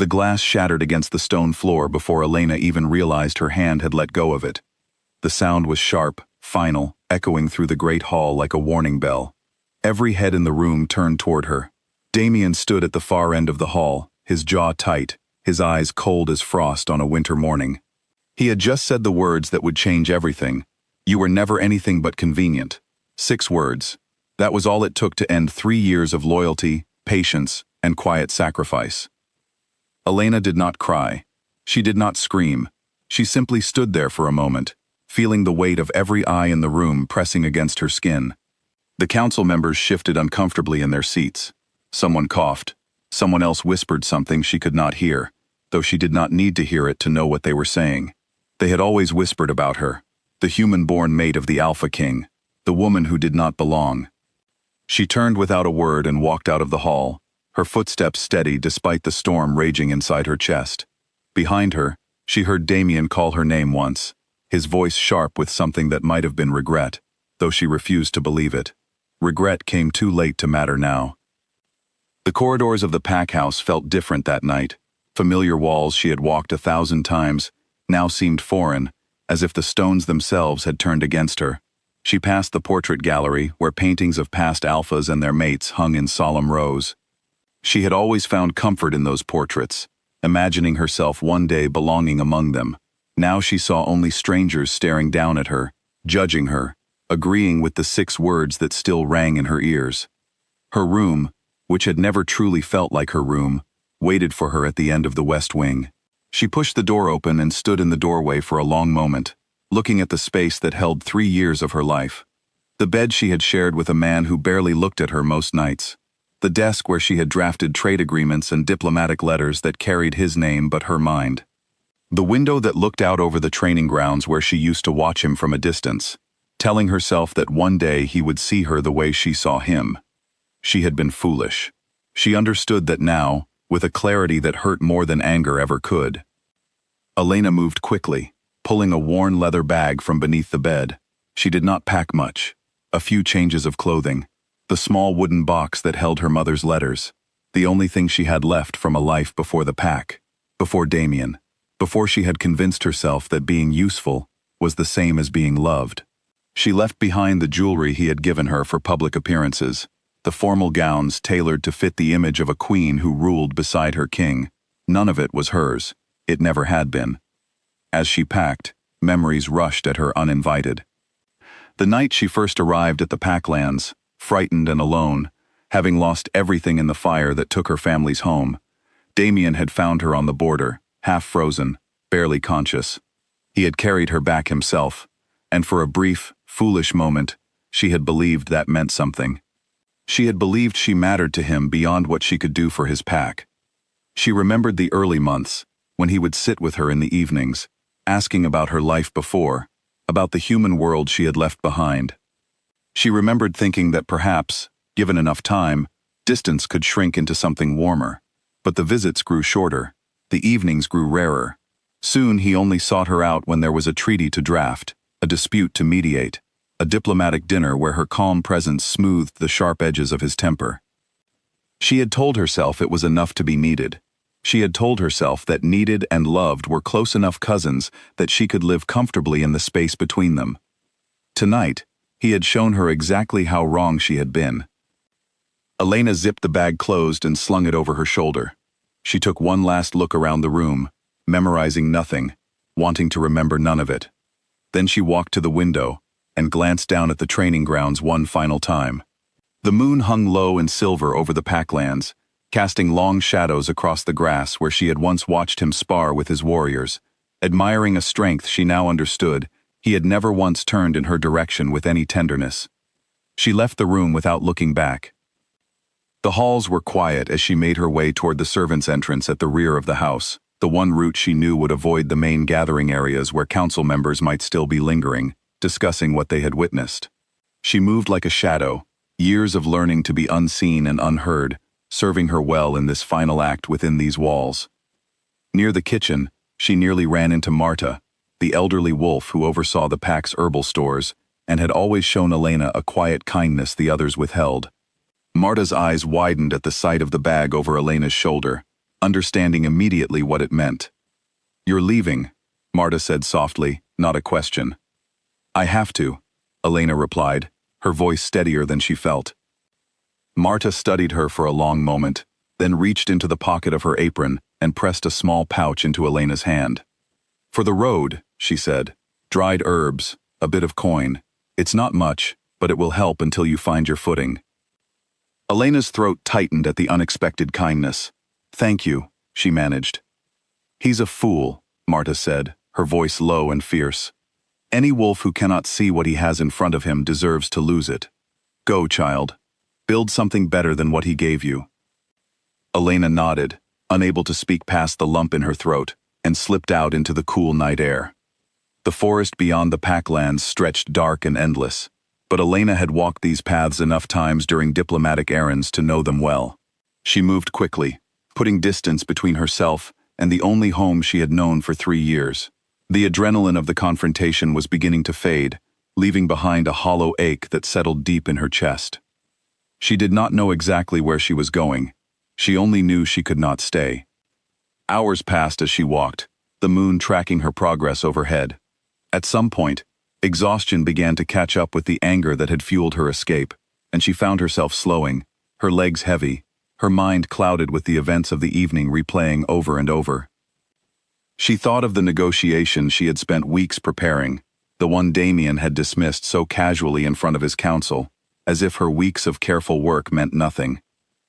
The glass shattered against the stone floor before Elena even realized her hand had let go of it. The sound was sharp, final, echoing through the great hall like a warning bell. Every head in the room turned toward her. Damien stood at the far end of the hall, his jaw tight, his eyes cold as frost on a winter morning. He had just said the words that would change everything. You were never anything but convenient. 6 words. That was all it took to end 3 years of loyalty, patience, and quiet sacrifice. Elena did not cry. She did not scream. She simply stood there for a moment, feeling the weight of every eye in the room pressing against her skin. The council members shifted uncomfortably in their seats. Someone coughed. Someone else whispered something she could not hear, though she did not need to hear it to know what they were saying. They had always whispered about her, the human-born mate of the Alpha King, the woman who did not belong. She turned without a word and walked out of the hall, her footsteps steady despite the storm raging inside her chest. Behind her, she heard Damien call her name once, his voice sharp with something that might have been regret, though she refused to believe it. Regret came too late to matter now. The corridors of the pack house felt different that night. Familiar walls she had walked 1,000 times now seemed foreign, as if the stones themselves had turned against her. She passed the portrait gallery, where paintings of past alphas and their mates hung in solemn rows. She had always found comfort in those portraits, imagining herself one day belonging among them. Now she saw only strangers staring down at her, judging her, agreeing with the 6 words that still rang in her ears. Her room, which had never truly felt like her room, waited for her at the end of the West Wing. She pushed the door open and stood in the doorway for a long moment, looking at the space that held 3 years of her life. The bed she had shared with a man who barely looked at her most nights. The desk where she had drafted trade agreements and diplomatic letters that carried his name but her mind. The window that looked out over the training grounds where she used to watch him from a distance, telling herself that one day he would see her the way she saw him. She had been foolish. She understood that now, with a clarity that hurt more than anger ever could. Elena moved quickly, pulling a worn leather bag from beneath the bed. She did not pack much. A few changes of clothing. The small wooden box that held her mother's letters. The only thing she had left from a life before the pack. Before Damien. Before she had convinced herself that being useful was the same as being loved. She left behind the jewelry he had given her for public appearances. The formal gowns tailored to fit the image of a queen who ruled beside her king. None of it was hers. It never had been. As she packed, memories rushed at her uninvited. The night she first arrived at the Packlands, frightened and alone, having lost everything in the fire that took her family's home, Damien had found her on the border, half frozen, barely conscious. He had carried her back himself, and for a brief, foolish moment, she had believed that meant something. She had believed she mattered to him beyond what she could do for his pack. She remembered the early months, when he would sit with her in the evenings, asking about her life before, about the human world she had left behind. She remembered thinking that perhaps, given enough time, distance could shrink into something warmer. But the visits grew shorter, the evenings grew rarer. Soon he only sought her out when there was a treaty to draft, a dispute to mediate, a diplomatic dinner where her calm presence smoothed the sharp edges of his temper. She had told herself it was enough to be needed. She had told herself that needed and loved were close enough cousins that she could live comfortably in the space between them. Tonight, he had shown her exactly how wrong she had been. Elena zipped the bag closed and slung it over her shoulder. She took one last look around the room, memorizing nothing, wanting to remember none of it. Then she walked to the window and glanced down at the training grounds one final time. The moon hung low and silver over the Packlands, casting long shadows across the grass where she had once watched him spar with his warriors. Admiring a strength she now understood, he had never once turned in her direction with any tenderness. She left the room without looking back. The halls were quiet as she made her way toward the servants' entrance at the rear of the house, the one route she knew would avoid the main gathering areas where council members might still be lingering, discussing what they had witnessed. She moved like a shadow, years of learning to be unseen and unheard, serving her well in this final act within these walls. Near the kitchen, she nearly ran into Marta, the elderly wolf who oversaw the pack's herbal stores and had always shown Elena a quiet kindness the others withheld. Marta's eyes widened at the sight of the bag over Elena's shoulder, understanding immediately what it meant. "You're leaving," Marta said softly, not a question. "I have to," Elena replied, her voice steadier than she felt. Marta studied her for a long moment, then reached into the pocket of her apron and pressed a small pouch into Elena's hand. "For the road," she said. "Dried herbs, a bit of coin. It's not much, but it will help until you find your footing." Elena's throat tightened at the unexpected kindness. "Thank you," she managed. "He's a fool," Marta said, her voice low and fierce. "Any wolf who cannot see what he has in front of him deserves to lose it. Go, child. Build something better than what he gave you." Elena nodded, unable to speak past the lump in her throat, and slipped out into the cool night air. The forest beyond the packlands stretched dark and endless, but Elena had walked these paths enough times during diplomatic errands to know them well. She moved quickly, putting distance between herself and the only home she had known for 3 years. The adrenaline of the confrontation was beginning to fade, leaving behind a hollow ache that settled deep in her chest. She did not know exactly where she was going. She only knew she could not stay. Hours passed as she walked, the moon tracking her progress overhead. At some point, exhaustion began to catch up with the anger that had fueled her escape, and she found herself slowing, her legs heavy, her mind clouded with the events of the evening replaying over and over. She thought of the negotiation she had spent weeks preparing, the one Damien had dismissed so casually in front of his council, as if her weeks of careful work meant nothing.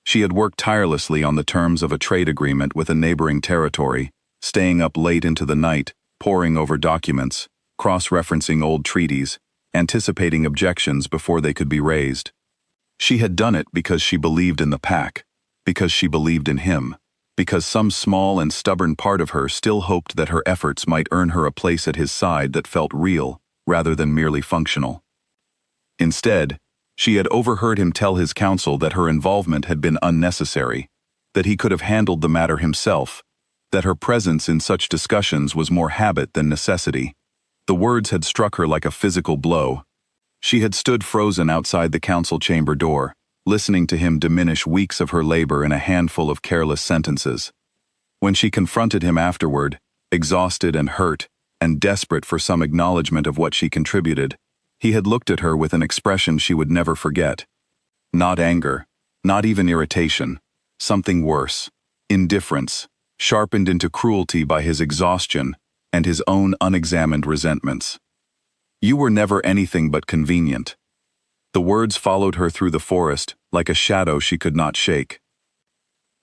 She had worked tirelessly on the terms of a trade agreement with a neighboring territory, staying up late into the night, poring over documents, cross-referencing old treaties, anticipating objections before they could be raised. She had done it because she believed in the pack, because she believed in him, because some small and stubborn part of her still hoped that her efforts might earn her a place at his side that felt real, rather than merely functional. Instead, she had overheard him tell his council that her involvement had been unnecessary, that he could have handled the matter himself, that her presence in such discussions was more habit than necessity. The words had struck her like a physical blow. She had stood frozen outside the council chamber door, listening to him diminish weeks of her labor in a handful of careless sentences. When she confronted him afterward, exhausted and hurt, and desperate for some acknowledgement of what she contributed, he had looked at her with an expression she would never forget. Not anger, not even irritation, something worse, indifference, sharpened into cruelty by his exhaustion and his own unexamined resentments. "You were never anything but convenient." The words followed her through the forest like a shadow she could not shake.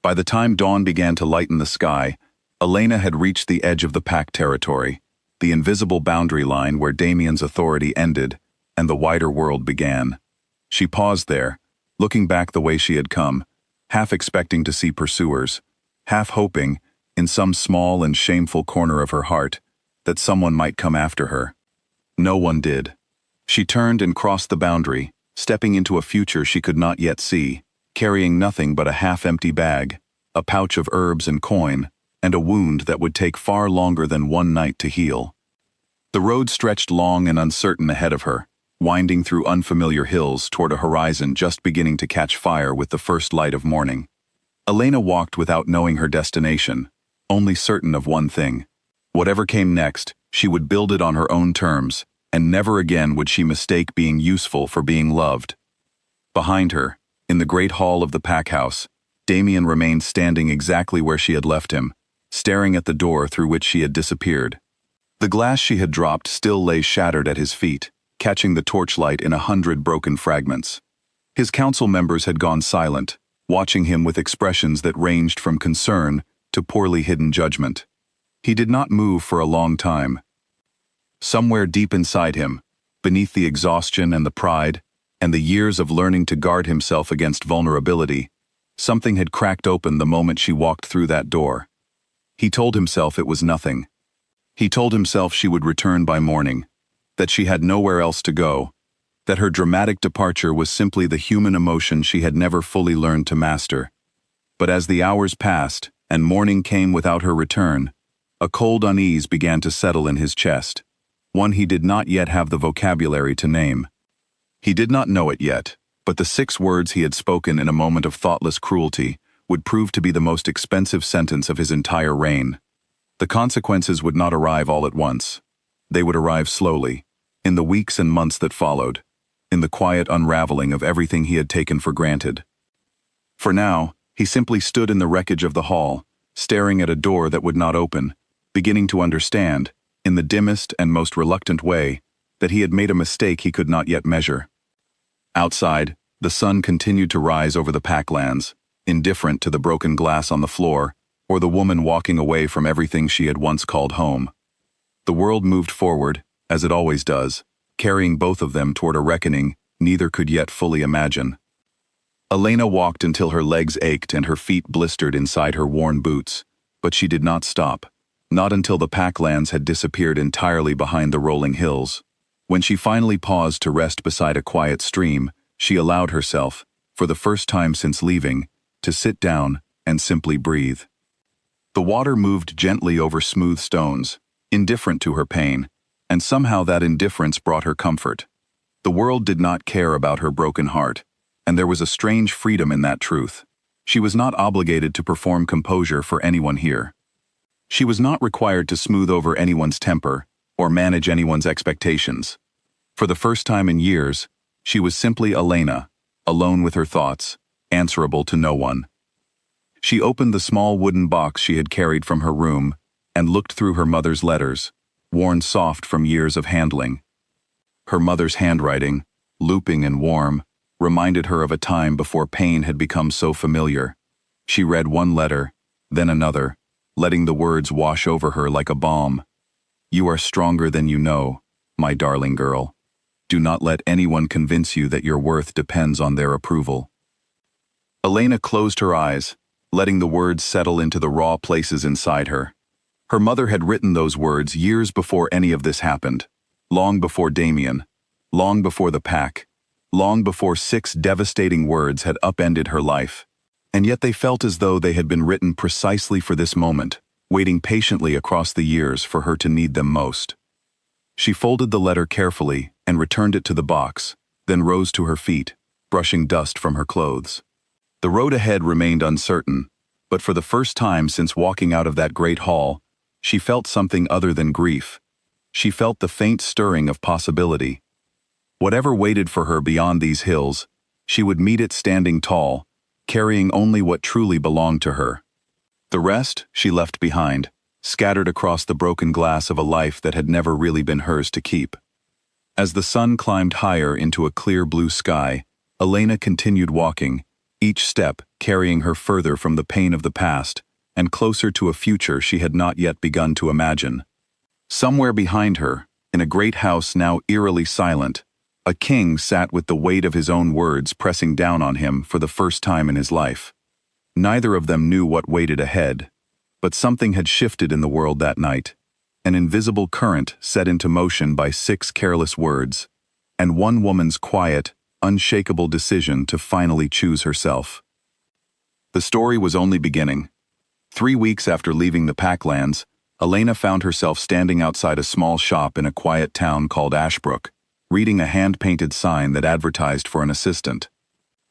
By the time dawn began to lighten the sky, Elena had reached the edge of the pack territory, the invisible boundary line where Damien's authority ended and the wider world began. She paused there, looking back the way she had come, half expecting to see pursuers, half hoping, in some small and shameful corner of her heart, that someone might come after her. No one did. She turned and crossed the boundary, stepping into a future she could not yet see, carrying nothing but a half-empty bag, a pouch of herbs and coin, and a wound that would take far longer than one night to heal. The road stretched long and uncertain ahead of her, winding through unfamiliar hills toward a horizon just beginning to catch fire with the first light of morning. Elena walked without knowing her destination, only certain of one thing. Whatever came next, she would build it on her own terms, and never again would she mistake being useful for being loved. Behind her, in the great hall of the pack house, Damien remained standing exactly where she had left him, staring at the door through which she had disappeared. The glass she had dropped still lay shattered at his feet, catching the torchlight in 100 broken fragments. His council members had gone silent, watching him with expressions that ranged from concern to poorly hidden judgment. He did not move for a long time. Somewhere deep inside him, beneath the exhaustion and the pride, and the years of learning to guard himself against vulnerability, something had cracked open the moment she walked through that door. He told himself it was nothing. He told himself she would return by morning, that she had nowhere else to go, that her dramatic departure was simply the human emotion she had never fully learned to master. But as the hours passed, and morning came without her return, a cold unease began to settle in his chest, one he did not yet have the vocabulary to name. He did not know it yet, but the 6 words he had spoken in a moment of thoughtless cruelty would prove to be the most expensive sentence of his entire reign. The consequences would not arrive all at once. They would arrive slowly, in the weeks and months that followed, in the quiet unraveling of everything he had taken for granted. For now, he simply stood in the wreckage of the hall, staring at a door that would not open, beginning to understand, in the dimmest and most reluctant way, that he had made a mistake he could not yet measure. Outside, the sun continued to rise over the Packlands, indifferent to the broken glass on the floor, or the woman walking away from everything she had once called home. The world moved forward, as it always does, carrying both of them toward a reckoning neither could yet fully imagine. Elena walked until her legs ached and her feet blistered inside her worn boots, but she did not stop, not until the Packlands had disappeared entirely behind the rolling hills. When she finally paused to rest beside a quiet stream, she allowed herself, for the first time since leaving, to sit down and simply breathe. The water moved gently over smooth stones, indifferent to her pain, and somehow that indifference brought her comfort. The world did not care about her broken heart, and there was a strange freedom in that truth. She was not obligated to perform composure for anyone here. She was not required to smooth over anyone's temper or manage anyone's expectations. For the first time in years, she was simply Elena, alone with her thoughts, answerable to no one. She opened the small wooden box she had carried from her room and looked through her mother's letters, worn soft from years of handling. Her mother's handwriting, looping and warm, reminded her of a time before pain had become so familiar. She read one letter, then another, letting the words wash over her like a balm. "You are stronger than you know, my darling girl. Do not let anyone convince you that your worth depends on their approval." Elena closed her eyes, letting the words settle into the raw places inside her. Her mother had written those words years before any of this happened, long before Damien, long before the Pack, long before 6 devastating words had upended her life. And yet they felt as though they had been written precisely for this moment, waiting patiently across the years for her to need them most. She folded the letter carefully and returned it to the box, then rose to her feet, brushing dust from her clothes. The road ahead remained uncertain, but for the first time since walking out of that great hall, she felt something other than grief. She felt the faint stirring of possibility. Whatever waited for her beyond these hills, she would meet it standing tall, carrying only what truly belonged to her. The rest she left behind, scattered across the broken glass of a life that had never really been hers to keep. As the sun climbed higher into a clear blue sky, Elena continued walking, each step carrying her further from the pain of the past and closer to a future she had not yet begun to imagine. Somewhere behind her, in a great house now eerily silent, a king sat with the weight of his own words pressing down on him for the first time in his life. Neither of them knew what waited ahead, but something had shifted in the world that night, an invisible current set into motion by 6 careless words, and one woman's quiet, unshakable decision to finally choose herself. The story was only beginning. 3 weeks after leaving the Packlands, Elena found herself standing outside a small shop in a quiet town called Ashbrook, reading a hand-painted sign that advertised for an assistant.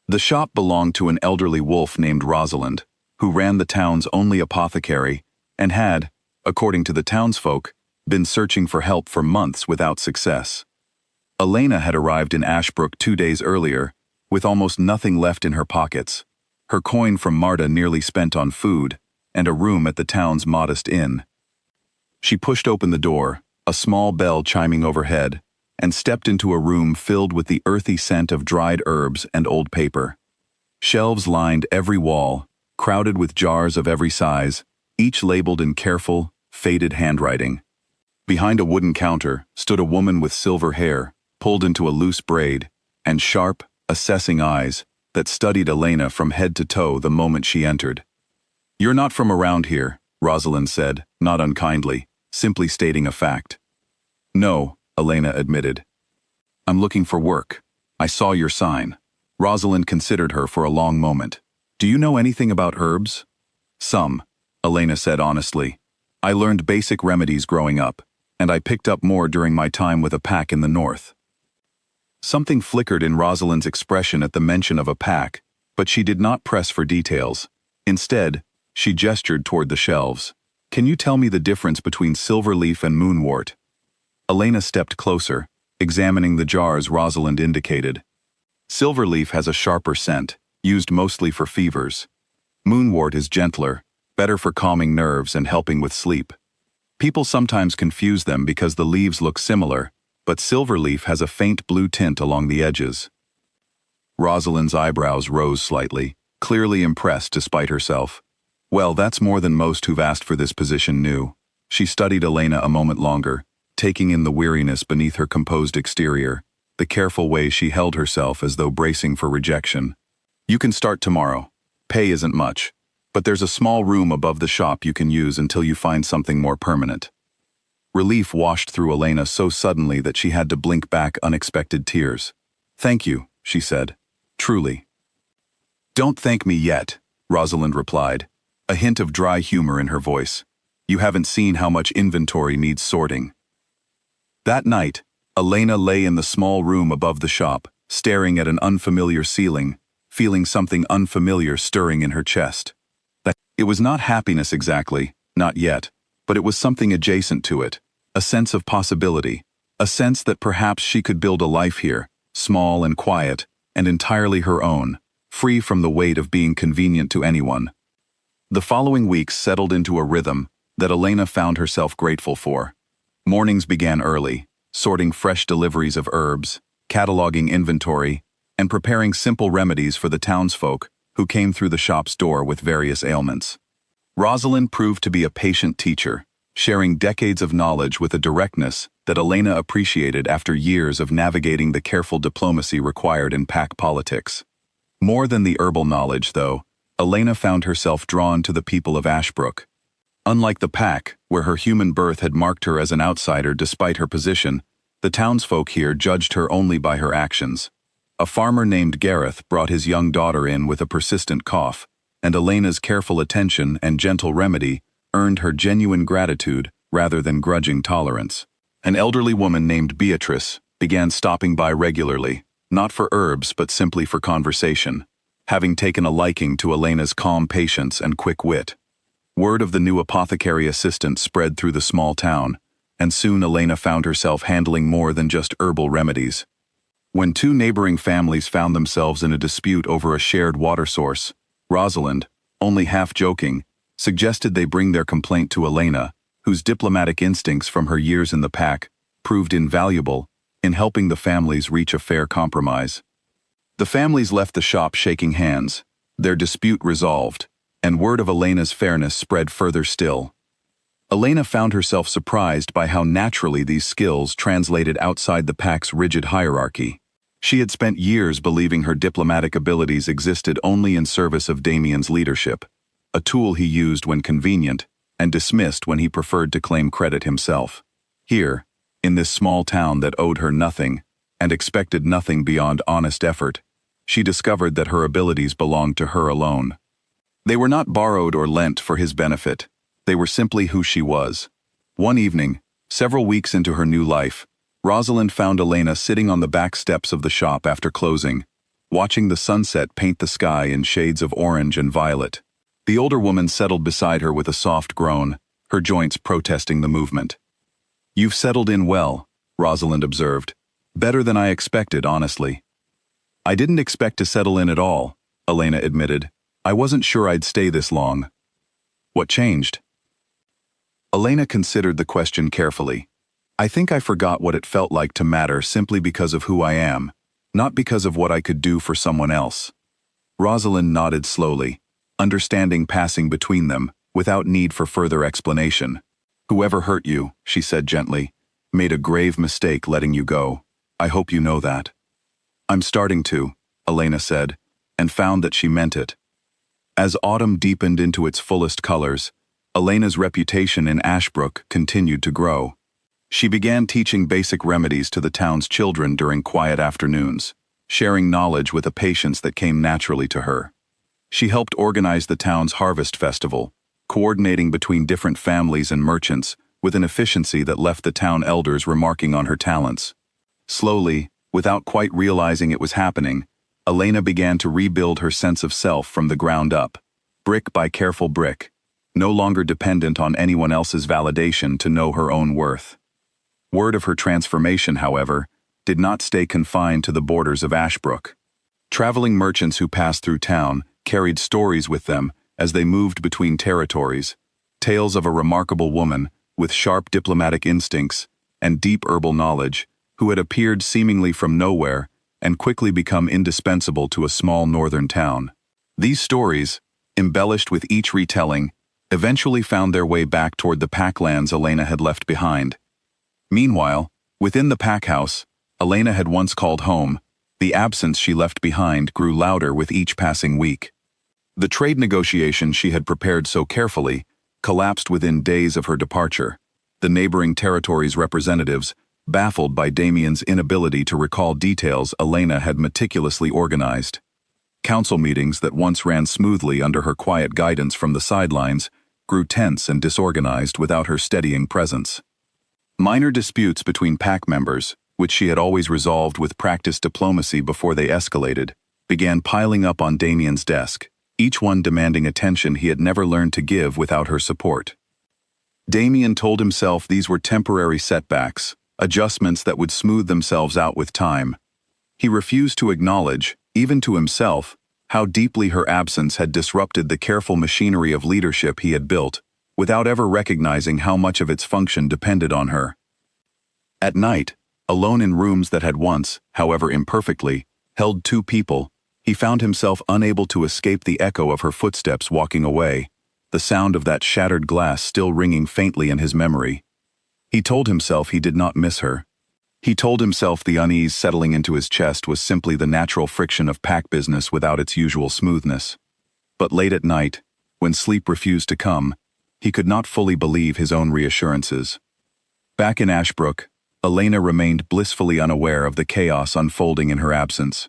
The shop belonged to an elderly wolf named Rosalind, who ran the town's only apothecary and had, according to the townsfolk, been searching for help for months without success. Elena had arrived in Ashbrook 2 days earlier, with almost nothing left in her pockets, her coin from Marta nearly spent on food, and a room at the town's modest inn. She pushed open the door, a small bell chiming overhead, and stepped into a room filled with the earthy scent of dried herbs and old paper. Shelves lined every wall, crowded with jars of every size, each labeled in careful, faded handwriting. Behind a wooden counter stood a woman with silver hair, pulled into a loose braid, and sharp, assessing eyes that studied Elena from head to toe the moment she entered. "You're not from around here," Rosalind said, not unkindly, simply stating a fact. "No," Elena admitted. "I'm looking for work. I saw your sign." Rosalind considered her for a long moment. "Do you know anything about herbs?" "Some," Elena said honestly. "I learned basic remedies growing up, and I picked up more during my time with a pack in the north." Something flickered in Rosalind's expression at the mention of a pack, but she did not press for details. Instead, she gestured toward the shelves. "Can you tell me the difference between silverleaf and moonwort?" Elena stepped closer, examining the jars Rosalind indicated. Silverleaf has a sharper scent, used mostly for fevers. Moonwort is gentler, better for calming nerves and helping with sleep. People sometimes confuse them because the leaves look similar, but silverleaf has a faint blue tint along the edges. Rosalind's eyebrows rose slightly, clearly impressed despite herself. "Well, that's more than most who've asked for this position knew." She studied Elena a moment longer, taking in the weariness beneath her composed exterior, the careful way she held herself as though bracing for rejection. "You can start tomorrow. Pay isn't much, but there's a small room above the shop you can use until you find something more permanent." Relief washed through Elena so suddenly that she had to blink back unexpected tears. "Thank you," she said. "Truly." "Don't thank me yet," Rosalind replied, a hint of dry humor in her voice. "You haven't seen how much inventory needs sorting." That night, Elena lay in the small room above the shop, staring at an unfamiliar ceiling, feeling something unfamiliar stirring in her chest. It was not happiness exactly, not yet, but it was something adjacent to it, a sense of possibility, a sense that perhaps she could build a life here, small and quiet, and entirely her own, free from the weight of being convenient to anyone. The following weeks settled into a rhythm that Elena found herself grateful for. Mornings began early, sorting fresh deliveries of herbs, cataloging inventory, and preparing simple remedies for the townsfolk who came through the shop's door with various ailments. Rosalind proved to be a patient teacher, sharing decades of knowledge with a directness that Elena appreciated after years of navigating the careful diplomacy required in pack politics. More than the herbal knowledge, though, Elena found herself drawn to the people of Ashbrook. Unlike the pack, where her human birth had marked her as an outsider despite her position, the townsfolk here judged her only by her actions. A farmer named Gareth brought his young daughter in with a persistent cough, and Elena's careful attention and gentle remedy earned her genuine gratitude rather than grudging tolerance. An elderly woman named Beatrice began stopping by regularly, not for herbs but simply for conversation, having taken a liking to Elena's calm patience and quick wit. Word of the new apothecary assistant spread through the small town, and soon Elena found herself handling more than just herbal remedies. When two neighboring families found themselves in a dispute over a shared water source, Rosalind, only half joking, suggested they bring their complaint to Elena, whose diplomatic instincts from her years in the pack proved invaluable in helping the families reach a fair compromise. The families left the shop shaking hands, their dispute resolved, and word of Elena's fairness spread further still. Elena found herself surprised by how naturally these skills translated outside the pack's rigid hierarchy. She had spent years believing her diplomatic abilities existed only in service of Damien's leadership, a tool he used when convenient and dismissed when he preferred to claim credit himself. Here, in this small town that owed her nothing and expected nothing beyond honest effort, she discovered that her abilities belonged to her alone. They were not borrowed or lent for his benefit. They were simply who she was. One evening, several weeks into her new life, Rosalind found Elena sitting on the back steps of the shop after closing, watching the sunset paint the sky in shades of orange and violet. The older woman settled beside her with a soft groan, her joints protesting the movement. "You've settled in well," Rosalind observed. "Better than I expected, honestly." "I didn't expect to settle in at all," Elena admitted. "I wasn't sure I'd stay this long." "What changed?" Elena considered the question carefully. "I think I forgot what it felt like to matter simply because of who I am, not because of what I could do for someone else." Rosalind nodded slowly, understanding passing between them, without need for further explanation. "Whoever hurt you," she said gently, "made a grave mistake letting you go. I hope you know that." "I'm starting to," Elena said, and found that she meant it. As autumn deepened into its fullest colors, Elena's reputation in Ashbrook continued to grow. She began teaching basic remedies to the town's children during quiet afternoons, sharing knowledge with a patience that came naturally to her. She helped organize the town's harvest festival, coordinating between different families and merchants with an efficiency that left the town elders remarking on her talents. Slowly, without quite realizing it was happening, Elena began to rebuild her sense of self from the ground up. brick by careful brick, no longer dependent on anyone else's validation to know her own worth. Word of her transformation, however, did not stay confined to the borders of Ashbrook. Traveling merchants who passed through town carried stories with them as they moved between territories, tales of a remarkable woman with sharp diplomatic instincts and deep herbal knowledge who had appeared seemingly from nowhere and quickly become indispensable to a small northern town. These stories, embellished with each retelling, eventually found their way back toward the packlands Elena had left behind. Meanwhile, within the pack house Elena had once called home, the absence she left behind grew louder with each passing week. The trade negotiation she had prepared so carefully collapsed within days of her departure, the neighboring territories' representatives baffled by Damien's inability to recall details Elena had meticulously organized. Council meetings that once ran smoothly under her quiet guidance from the sidelines grew tense and disorganized without her steadying presence. Minor disputes between pack members, which she had always resolved with practiced diplomacy before they escalated, began piling up on Damien's desk, each one demanding attention he had never learned to give without her support. Damien told himself these were temporary setbacks, adjustments that would smooth themselves out with time. He refused to acknowledge, even to himself, how deeply her absence had disrupted the careful machinery of leadership he had built, without ever recognizing how much of its function depended on her. At night, alone in rooms that had once, however imperfectly, held two people, he found himself unable to escape the echo of her footsteps walking away, the sound of that shattered glass still ringing faintly in his memory. He told himself he did not miss her. He told himself the unease settling into his chest was simply the natural friction of pack business without its usual smoothness. But late at night, when sleep refused to come, he could not fully believe his own reassurances. Back in Ashbrook, Elena remained blissfully unaware of the chaos unfolding in her absence.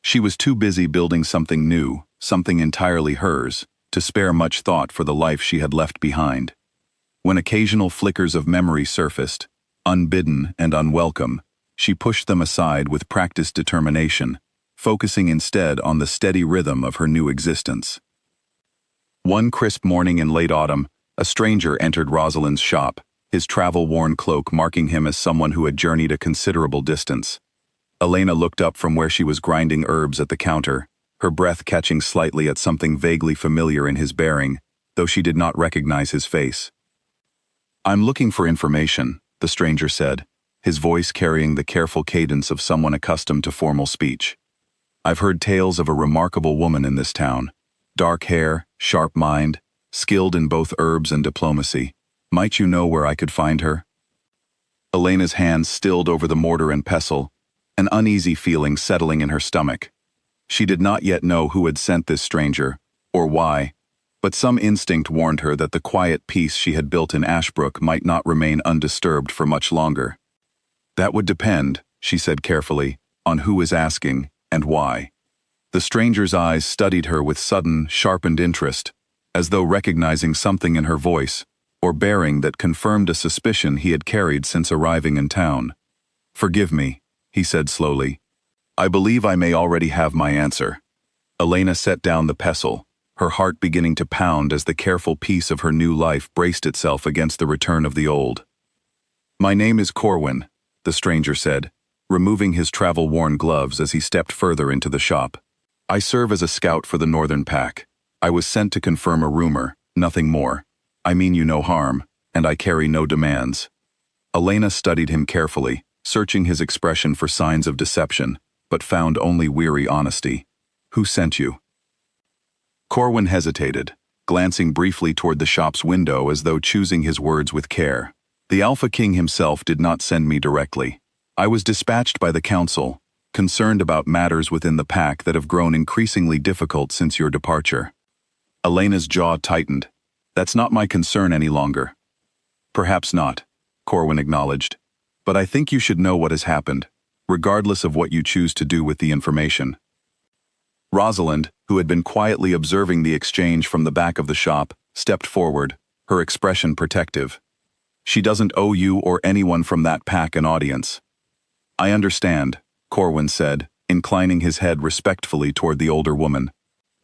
She was too busy building something new, something entirely hers, to spare much thought for the life she had left behind. When occasional flickers of memory surfaced, unbidden and unwelcome, she pushed them aside with practiced determination, focusing instead on the steady rhythm of her new existence. One crisp morning in late autumn, a stranger entered Rosalind's shop, his travel-worn cloak marking him as someone who had journeyed a considerable distance. Elena looked up from where she was grinding herbs at the counter, her breath catching slightly at something vaguely familiar in his bearing, though she did not recognize his face. "I'm looking for information," the stranger said, his voice carrying the careful cadence of someone accustomed to formal speech. "I've heard tales of a remarkable woman in this town. Dark hair, sharp mind, skilled in both herbs and diplomacy. Might you know where I could find her?" Elena's hands stilled over the mortar and pestle, an uneasy feeling settling in her stomach. She did not yet know who had sent this stranger, or why, but some instinct warned her that the quiet peace she had built in Ashbrook might not remain undisturbed for much longer. "That would depend," she said carefully, "on who is asking, and why." The stranger's eyes studied her with sudden, sharpened interest, as though recognizing something in her voice, or bearing that confirmed a suspicion he had carried since arriving in town. "Forgive me," he said slowly. "I believe I may already have my answer." Elena set down the pestle, her heart beginning to pound as the careful peace of her new life braced itself against the return of the old. "My name is Corwin," the stranger said, removing his travel-worn gloves as he stepped further into the shop. "I serve as a scout for the Northern Pack. I was sent to confirm a rumor, nothing more. I mean you no harm, and I carry no demands." Elena studied him carefully, searching his expression for signs of deception, but found only weary honesty. "Who sent you?" Corwin hesitated, glancing briefly toward the shop's window as though choosing his words with care. "The Alpha King himself did not send me directly. I was dispatched by the Council, concerned about matters within the pack that have grown increasingly difficult since your departure." Elena's jaw tightened. "That's not my concern any longer." "Perhaps not," Corwin acknowledged. "But I think you should know what has happened, regardless of what you choose to do with the information." Rosalind, who had been quietly observing the exchange from the back of the shop, stepped forward, her expression protective. "She doesn't owe you or anyone from that pack an audience." "I understand," Corwin said, inclining his head respectfully toward the older woman.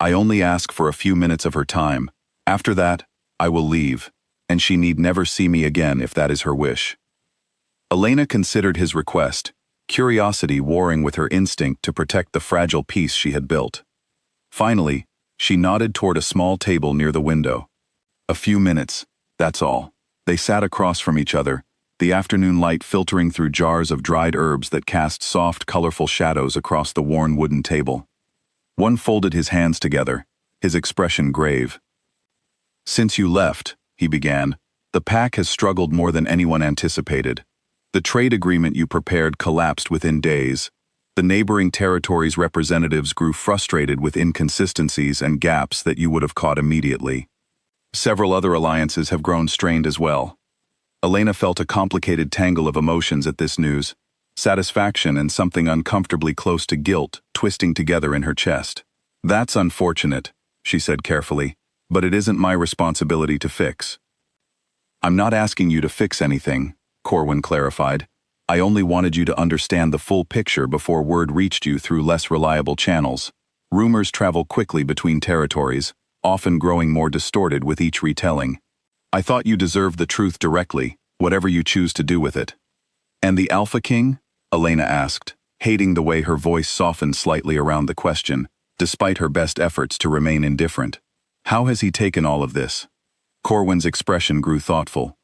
I only ask for a few minutes of her time. After that, I will leave, and she need never see me again if that is her wish. Elena considered his request, curiosity warring with her instinct to protect the fragile peace she had built. Finally, she nodded toward a small table near the window. A few minutes, that's all. They sat across from each other, the afternoon light filtering through jars of dried herbs that cast soft, colorful shadows across the worn wooden table. One folded his hands together, his expression grave. "Since you left," he began, "the pack has struggled more than anyone anticipated. The trade agreement you prepared collapsed within days. The neighboring territories' representatives grew frustrated with inconsistencies and gaps that you would have caught immediately. Several other alliances have grown strained as well." Elena felt a complicated tangle of emotions at this news, satisfaction and something uncomfortably close to guilt twisting together in her chest. "That's unfortunate," she said carefully, "but it isn't my responsibility to fix." "I'm not asking you to fix anything," Corwin clarified. "I only wanted you to understand the full picture before word reached you through less reliable channels. Rumors travel quickly between territories, often growing more distorted with each retelling. I thought you deserved the truth directly, whatever you choose to do with it." "And the Alpha King?" Elena asked, hating the way her voice softened slightly around the question, despite her best efforts to remain indifferent. "How has he taken all of this?" Corwin's expression grew thoughtful.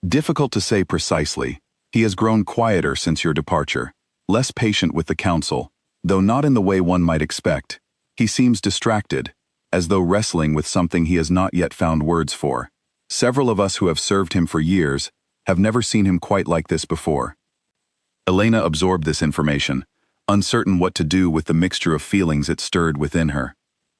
"Difficult to say precisely. He has grown quieter since your departure, less patient with the council, though not in the way one might expect. He seems distracted, as though wrestling with something he has not yet found words for. Several of us who have served him for years have never seen him quite like this before." Elena absorbed this information, uncertain what to do with the mixture of feelings it stirred within her.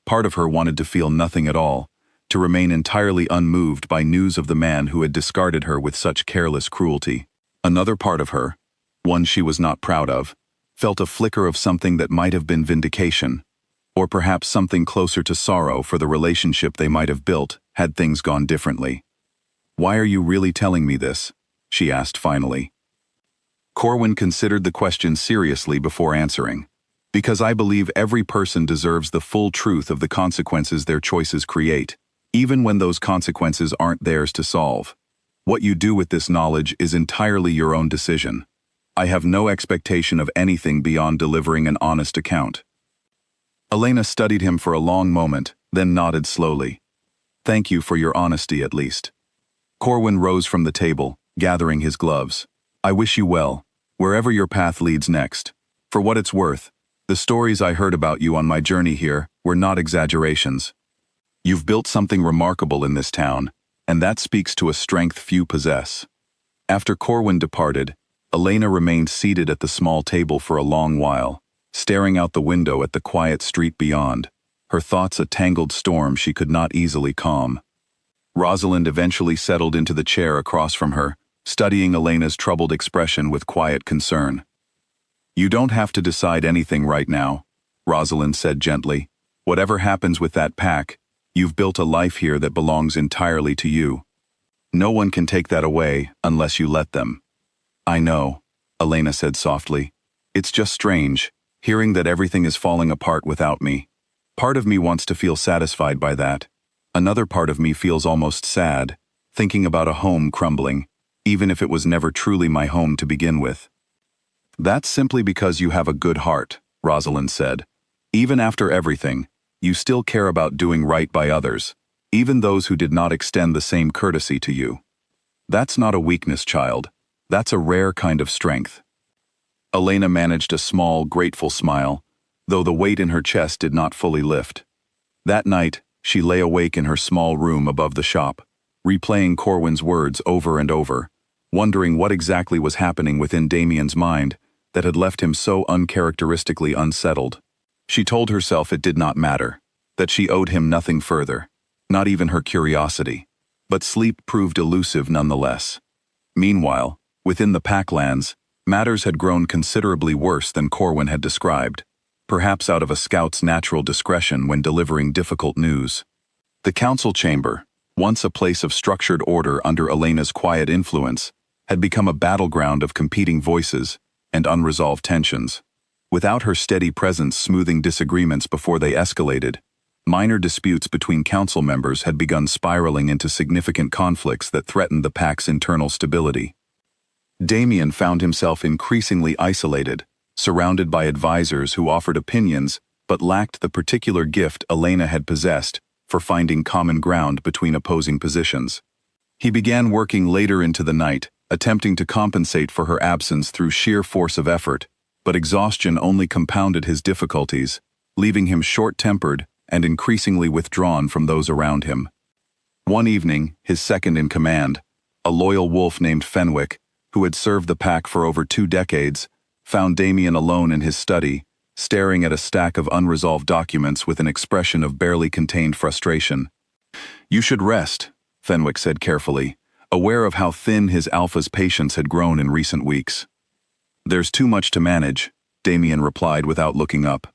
Part of her wanted to feel nothing at all, to remain entirely unmoved by news of the man who had discarded her with such careless cruelty. Another part of her, one she was not proud of, felt a flicker of something that might have been vindication, or perhaps something closer to sorrow for the relationship they might have built had things gone differently. "Why are you really telling me this?" she asked finally. Corwin considered the question seriously before answering. "Because I believe every person deserves the full truth of the consequences their choices create, even when those consequences aren't theirs to solve. What you do with this knowledge is entirely your own decision. I have no expectation of anything beyond delivering an honest account." Elena studied him for a long moment, then nodded slowly. "Thank you for your honesty at least." Corwin rose from the table, gathering his gloves. "I wish you well, wherever your path leads next. For what it's worth, the stories I heard about you on my journey here were not exaggerations. You've built something remarkable in this town, and that speaks to a strength few possess." After Corwin departed, Elena remained seated at the small table for a long while, staring out the window at the quiet street beyond, her thoughts a tangled storm she could not easily calm. Rosalind eventually settled into the chair across from her, studying Elena's troubled expression with quiet concern. "You don't have to decide anything right now," Rosalind said gently. "Whatever happens with that pack, you've built a life here that belongs entirely to you. No one can take that away unless you let them." "I know," Elena said softly. "It's just strange, hearing that everything is falling apart without me. Part of me wants to feel satisfied by that. Another part of me feels almost sad, thinking about a home crumbling, even if it was never truly my home to begin with." "That's simply because you have a good heart," Rosalind said. "Even after everything, you still care about doing right by others, even those who did not extend the same courtesy to you. That's not a weakness, child. That's a rare kind of strength." Elena managed a small, grateful smile, though the weight in her chest did not fully lift. That night, she lay awake in her small room above the shop, replaying Corwin's words over and over, wondering what exactly was happening within Damien's mind that had left him so uncharacteristically unsettled. She told herself it did not matter, that she owed him nothing further, not even her curiosity. But sleep proved elusive nonetheless. Meanwhile, within the Packlands, matters had grown considerably worse than Corwin had described, perhaps out of a scout's natural discretion when delivering difficult news. The council chamber, once a place of structured order under Elena's quiet influence, had become a battleground of competing voices and unresolved tensions. Without her steady presence smoothing disagreements before they escalated, Minor disputes between council members had begun spiraling into significant conflicts that threatened the pack's internal stability. Damien found himself increasingly isolated, surrounded by advisors who offered opinions but lacked the particular gift Elena had possessed for finding common ground between opposing positions. He began working later into the night, attempting to compensate for her absence through sheer force of effort, but exhaustion only compounded his difficulties, leaving him short-tempered and increasingly withdrawn from those around him. One evening, his second-in-command, a loyal wolf named Fenwick, who had served the pack for over 2 decades, found Damien alone in his study, staring at a stack of unresolved documents with an expression of barely contained frustration. "You should rest," Fenwick said carefully, aware of how thin his alpha's patience had grown in recent weeks. "There's too much to manage," Damien replied without looking up.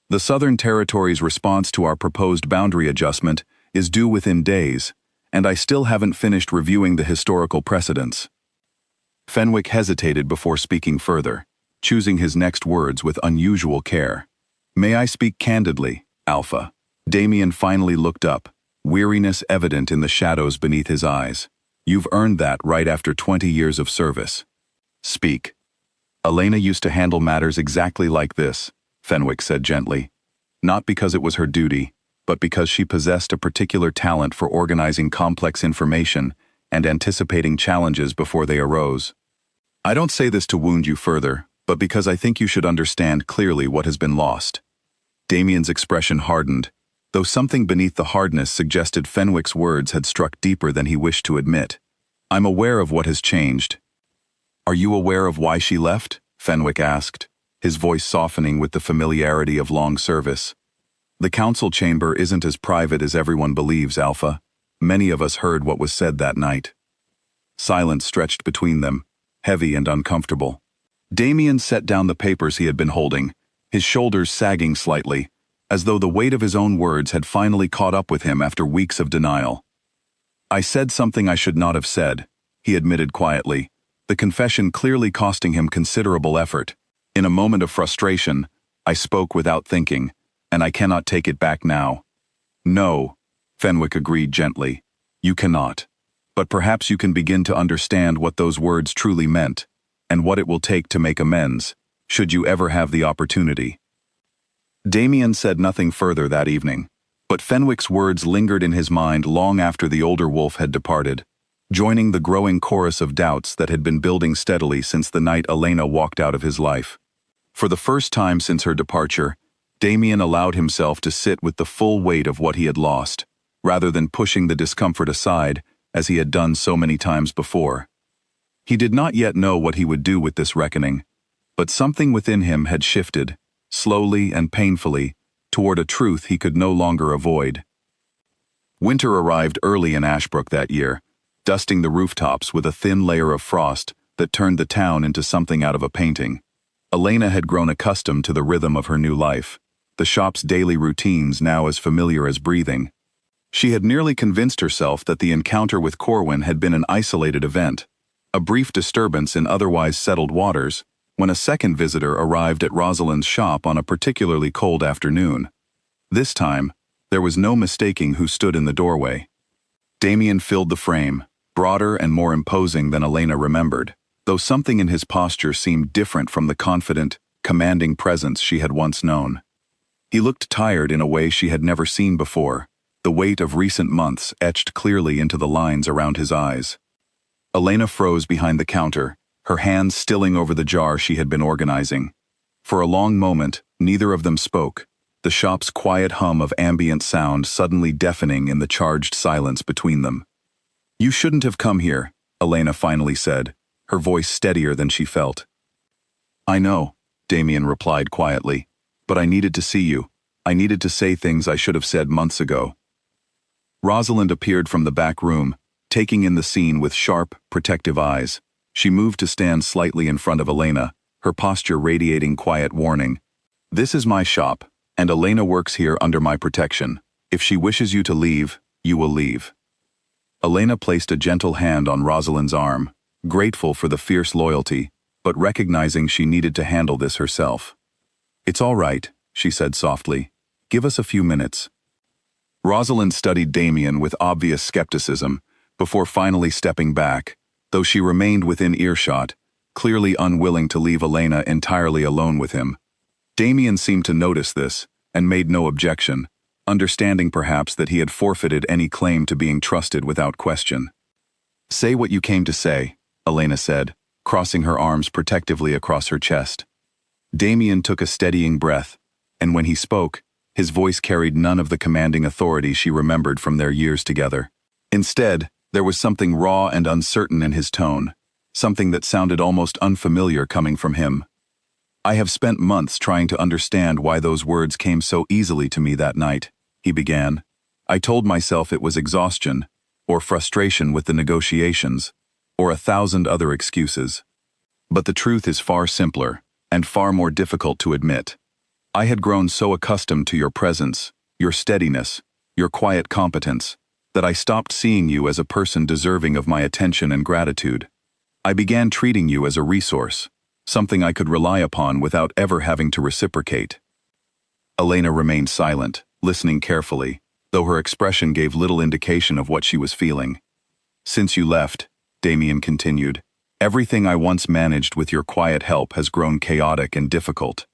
"The Southern Territory's response to our proposed boundary adjustment is due within days, and I still haven't finished reviewing the historical precedents." Fenwick hesitated before speaking further, choosing his next words with unusual care. "May I speak candidly, Alpha?" Damien finally looked up, weariness evident in the shadows beneath his eyes. "You've earned that right after 20 years of service. Speak." "Elena used to handle matters exactly like this," Fenwick said gently. "Not because it was her duty, but because she possessed a particular talent for organizing complex information and anticipating challenges before they arose. I don't say this to wound you further, but because I think you should understand clearly what has been lost." Damien's expression hardened, though something beneath the hardness suggested Fenwick's words had struck deeper than he wished to admit. "I'm aware of what has changed." "Are you aware of why she left?" Fenwick asked, his voice softening with the familiarity of long service. "The council chamber isn't as private as everyone believes, Alpha. Many of us heard what was said that night." Silence stretched between them, heavy and uncomfortable. Damien set down the papers he had been holding, his shoulders sagging slightly, as though the weight of his own words had finally caught up with him after weeks of denial. "I said something I should not have said," he admitted quietly, the confession clearly costing him considerable effort. "In a moment of frustration, I spoke without thinking, and I cannot take it back now." "No," Fenwick agreed gently, "you cannot. But perhaps you can begin to understand what those words truly meant, and what it will take to make amends, should you ever have the opportunity." Damien said nothing further that evening, but Fenwick's words lingered in his mind long after the older wolf had departed, joining the growing chorus of doubts that had been building steadily since the night Elena walked out of his life. For the first time since her departure, Damien allowed himself to sit with the full weight of what he had lost, rather than pushing the discomfort aside, as he had done so many times before. He did not yet know what he would do with this reckoning, but something within him had shifted, slowly and painfully, toward a truth he could no longer avoid. Winter arrived early in Ashbrook that year, dusting the rooftops with a thin layer of frost that turned the town into something out of a painting. Elena had grown accustomed to the rhythm of her new life, the shop's daily routines now as familiar as breathing. She had nearly convinced herself that the encounter with Corwin had been an isolated event, a brief disturbance in otherwise settled waters, when a second visitor arrived at Rosalind's shop on a particularly cold afternoon. This time, there was no mistaking who stood in the doorway. Damien filled the frame, broader and more imposing than Elena remembered, though something in his posture seemed different from the confident, commanding presence she had once known. He looked tired in a way she had never seen before, the weight of recent months etched clearly into the lines around his eyes. Elena froze behind the counter, her hands stilling over the jar she had been organizing. For a long moment, neither of them spoke, the shop's quiet hum of ambient sound suddenly deafening in the charged silence between them. "You shouldn't have come here," Elena finally said, her voice steadier than she felt. "I know," Damien replied quietly, "but I needed to see you. I needed to say things I should have said months ago." Rosalind appeared from the back room, taking in the scene with sharp, protective eyes. She moved to stand slightly in front of Elena, her posture radiating quiet warning. "This is my shop, and Elena works here under my protection. If she wishes you to leave, you will leave." Elena placed a gentle hand on Rosalind's arm, grateful for the fierce loyalty, but recognizing she needed to handle this herself. "It's all right," she said softly. "Give us a few minutes." Rosalind studied Damien with obvious skepticism before finally stepping back, though she remained within earshot, clearly unwilling to leave Elena entirely alone with him. Damien seemed to notice this and made no objection, understanding perhaps that he had forfeited any claim to being trusted without question. "Say what you came to say," Elena said, crossing her arms protectively across her chest. Damien took a steadying breath, and when he spoke, his voice carried none of the commanding authority she remembered from their years together. Instead, there was something raw and uncertain in his tone, something that sounded almost unfamiliar coming from him. "I have spent months trying to understand why those words came so easily to me that night," he began. "I told myself it was exhaustion, or frustration with the negotiations, or 1,000 other excuses. But the truth is far simpler, and far more difficult to admit. I had grown so accustomed to your presence, your steadiness, your quiet competence, that I stopped seeing you as a person deserving of my attention and gratitude. I began treating you as a resource, something I could rely upon without ever having to reciprocate." Elena remained silent, listening carefully, though her expression gave little indication of what she was feeling. "Since you left," Damien continued, "everything I once managed with your quiet help has grown chaotic and difficult.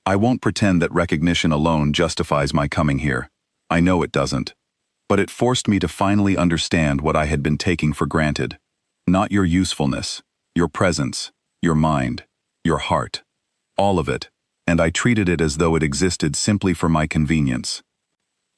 I won't pretend that recognition alone justifies my coming here. I know it doesn't. But it forced me to finally understand what I had been taking for granted. Not your usefulness, your presence, your mind, your heart. All of it, and I treated it as though it existed simply for my convenience."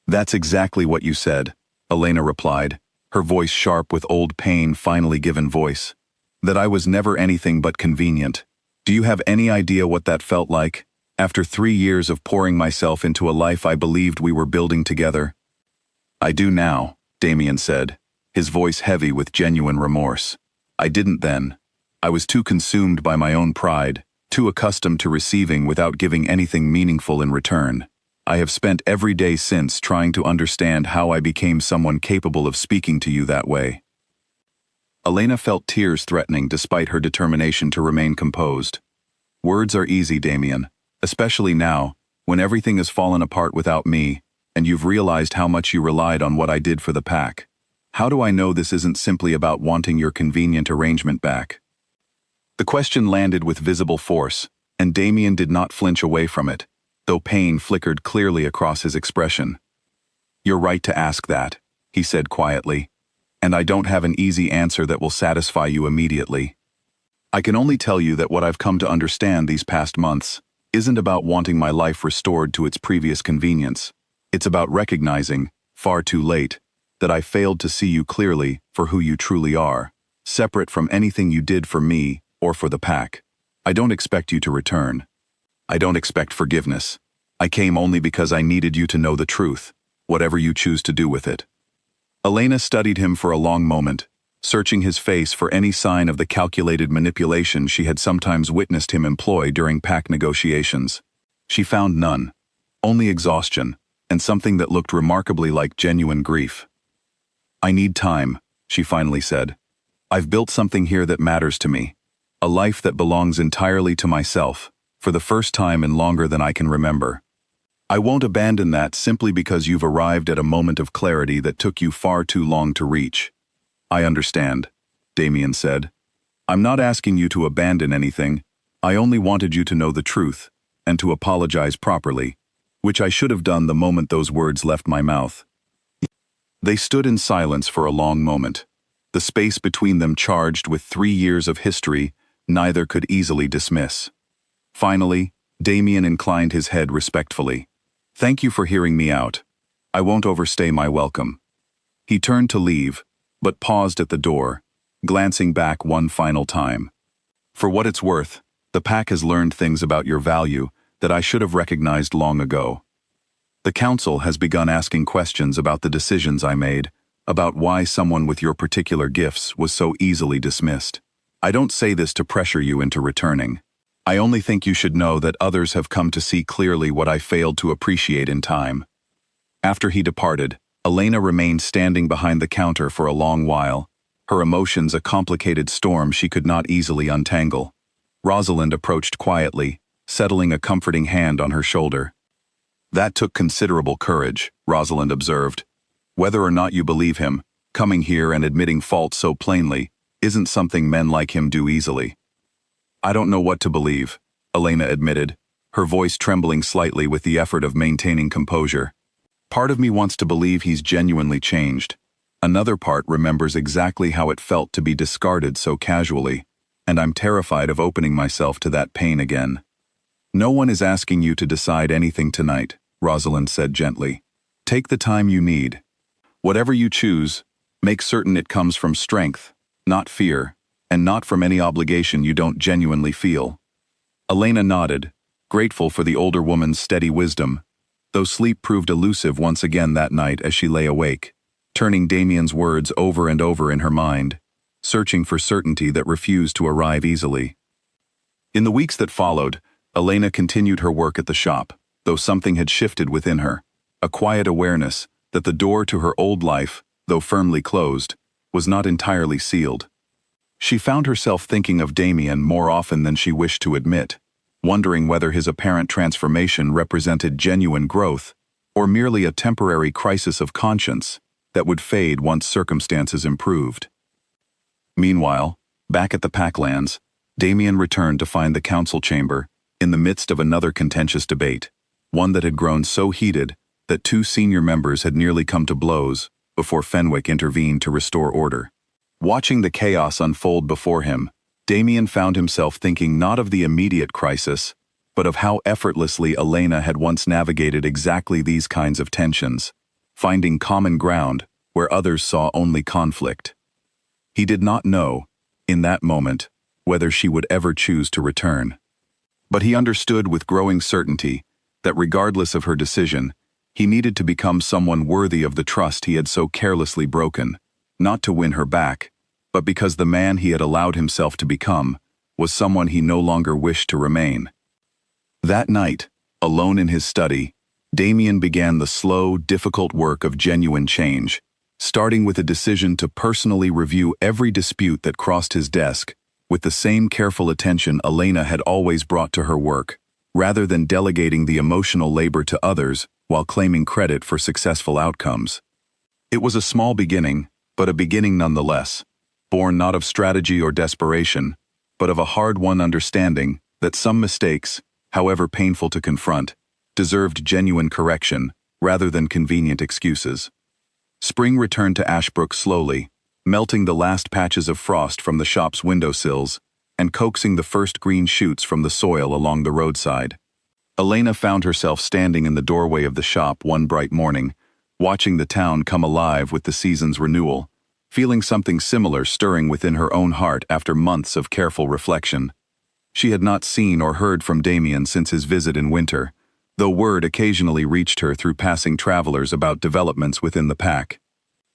"That's exactly what you said," Elena replied, her voice sharp with old pain finally given voice. "That I was never anything but convenient. Do you have any idea what that felt like, after 3 years of pouring myself into a life I believed we were building together?" "I do now," Damien said, his voice heavy with genuine remorse. "I didn't then. I was too consumed by my own pride, too accustomed to receiving without giving anything meaningful in return. I have spent every day since trying to understand how I became someone capable of speaking to you that way." Elena felt tears threatening despite her determination to remain composed. "Words are easy, Damien, especially now, when everything has fallen apart without me, and you've realized how much you relied on what I did for the pack. How do I know this isn't simply about wanting your convenient arrangement back?" The question landed with visible force, and Damien did not flinch away from it, though pain flickered clearly across his expression. "You're right to ask that," he said quietly, "and I don't have an easy answer that will satisfy you immediately. I can only tell you that what I've come to understand these past months isn't about wanting my life restored to its previous convenience. It's about recognizing, far too late, that I failed to see you clearly for who you truly are, separate from anything you did for me or for the pack. I don't expect you to return. I don't expect forgiveness. I came only because I needed you to know the truth, whatever you choose to do with it." Elena studied him for a long moment, searching his face for any sign of the calculated manipulation she had sometimes witnessed him employ during pack negotiations. She found none, only exhaustion, and something that looked remarkably like genuine grief. "I need time," she finally said. "I've built something here that matters to me, a life that belongs entirely to myself, for the first time in longer than I can remember. I won't abandon that simply because you've arrived at a moment of clarity that took you far too long to reach." "I understand," Damien said. "I'm not asking you to abandon anything. I only wanted you to know the truth, and to apologize properly, which I should have done the moment those words left my mouth." They stood in silence for a long moment, the space between them charged with 3 years of history neither could easily dismiss. Finally, Damien inclined his head respectfully. "Thank you for hearing me out. I won't overstay my welcome." He turned to leave, but paused at the door, glancing back one final time. "For what it's worth, the pack has learned things about your value that I should have recognized long ago. The council has begun asking questions about the decisions I made, about why someone with your particular gifts was so easily dismissed. I don't say this to pressure you into returning. I only think you should know that others have come to see clearly what I failed to appreciate in time." After he departed, Elena remained standing behind the counter for a long while, her emotions a complicated storm she could not easily untangle. Rosalind approached quietly, settling a comforting hand on her shoulder. "That took considerable courage," Rosalind observed, Whether or not you believe him, coming here and admitting fault so plainly isn't something men like him do easily. I don't know what to believe, Elena admitted, her voice trembling slightly with the effort of maintaining composure. Part of me wants to believe he's genuinely changed. Another part remembers exactly how it felt to be discarded so casually, and I'm terrified of opening myself to that pain again. No one is asking you to decide anything tonight, Rosalind said gently. Take the time you need. Whatever you choose, make certain it comes from strength, not fear, and not from any obligation you don't genuinely feel. Elena nodded, grateful for the older woman's steady wisdom, though sleep proved elusive once again that night as she lay awake, turning Damien's words over and over in her mind, searching for certainty that refused to arrive easily. In the weeks that followed, Elena continued her work at the shop, though something had shifted within her, a quiet awareness that the door to her old life, though firmly closed, was not entirely sealed. She found herself thinking of Damien more often than she wished to admit, wondering whether his apparent transformation represented genuine growth or merely a temporary crisis of conscience that would fade once circumstances improved. Meanwhile, back at the Packlands, Damien returned to find the council chamber in the midst of another contentious debate, one that had grown so heated that two senior members had nearly come to blows before Fenwick intervened to restore order. Watching the chaos unfold before him, Damien found himself thinking not of the immediate crisis, but of how effortlessly Elena had once navigated exactly these kinds of tensions, finding common ground where others saw only conflict. He did not know, in that moment, whether she would ever choose to return. But he understood with growing certainty that regardless of her decision, he needed to become someone worthy of the trust he had so carelessly broken, not to win her back, but because the man he had allowed himself to become was someone he no longer wished to remain. That night, alone in his study, Damien began the slow, difficult work of genuine change, starting with a decision to personally review every dispute that crossed his desk with the same careful attention Elena had always brought to her work, rather than delegating the emotional labor to others while claiming credit for successful outcomes. It was a small beginning, but a beginning nonetheless, born not of strategy or desperation, but of a hard-won understanding that some mistakes, however painful to confront, deserved genuine correction rather than convenient excuses. Spring returned to Ashbrook slowly, melting the last patches of frost from the shop's windowsills and coaxing the first green shoots from the soil along the roadside. Elena found herself standing in the doorway of the shop one bright morning, watching the town come alive with the season's renewal, feeling something similar stirring within her own heart after months of careful reflection. She had not seen or heard from Damien since his visit in winter, though word occasionally reached her through passing travelers about developments within the pack.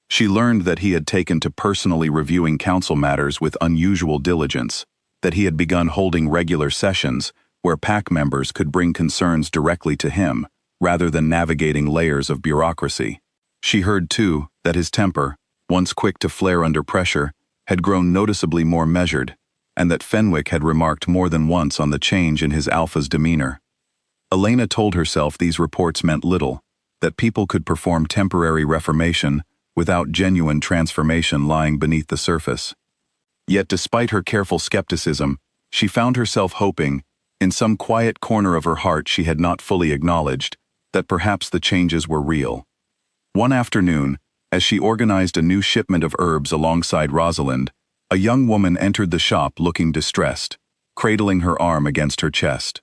She learned that he had taken to personally reviewing council matters with unusual diligence, that he had begun holding regular sessions where pack members could bring concerns directly to him, rather than navigating layers of bureaucracy. She heard, too, that his temper, once quick to flare under pressure, had grown noticeably more measured, and that Fenwick had remarked more than once on the change in his alpha's demeanor. Elena told herself these reports meant little, that people could perform temporary reformation without genuine transformation lying beneath the surface. Yet despite her careful skepticism, she found herself hoping, in some quiet corner of her heart she had not fully acknowledged, that perhaps the changes were real. One afternoon, as she organized a new shipment of herbs alongside Rosalind, a young woman entered the shop looking distressed, cradling her arm against her chest.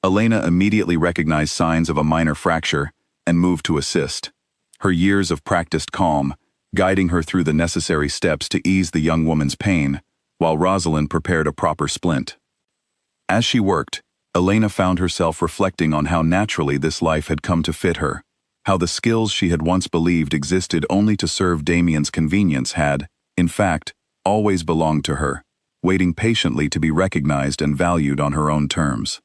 Elena immediately recognized signs of a minor fracture and moved to assist, her years of practiced calm guiding her through the necessary steps to ease the young woman's pain, while Rosalind prepared a proper splint. As she worked, Elena found herself reflecting on how naturally this life had come to fit her, how the skills she had once believed existed only to serve Damien's convenience had, in fact, always belonged to her, waiting patiently to be recognized and valued on her own terms.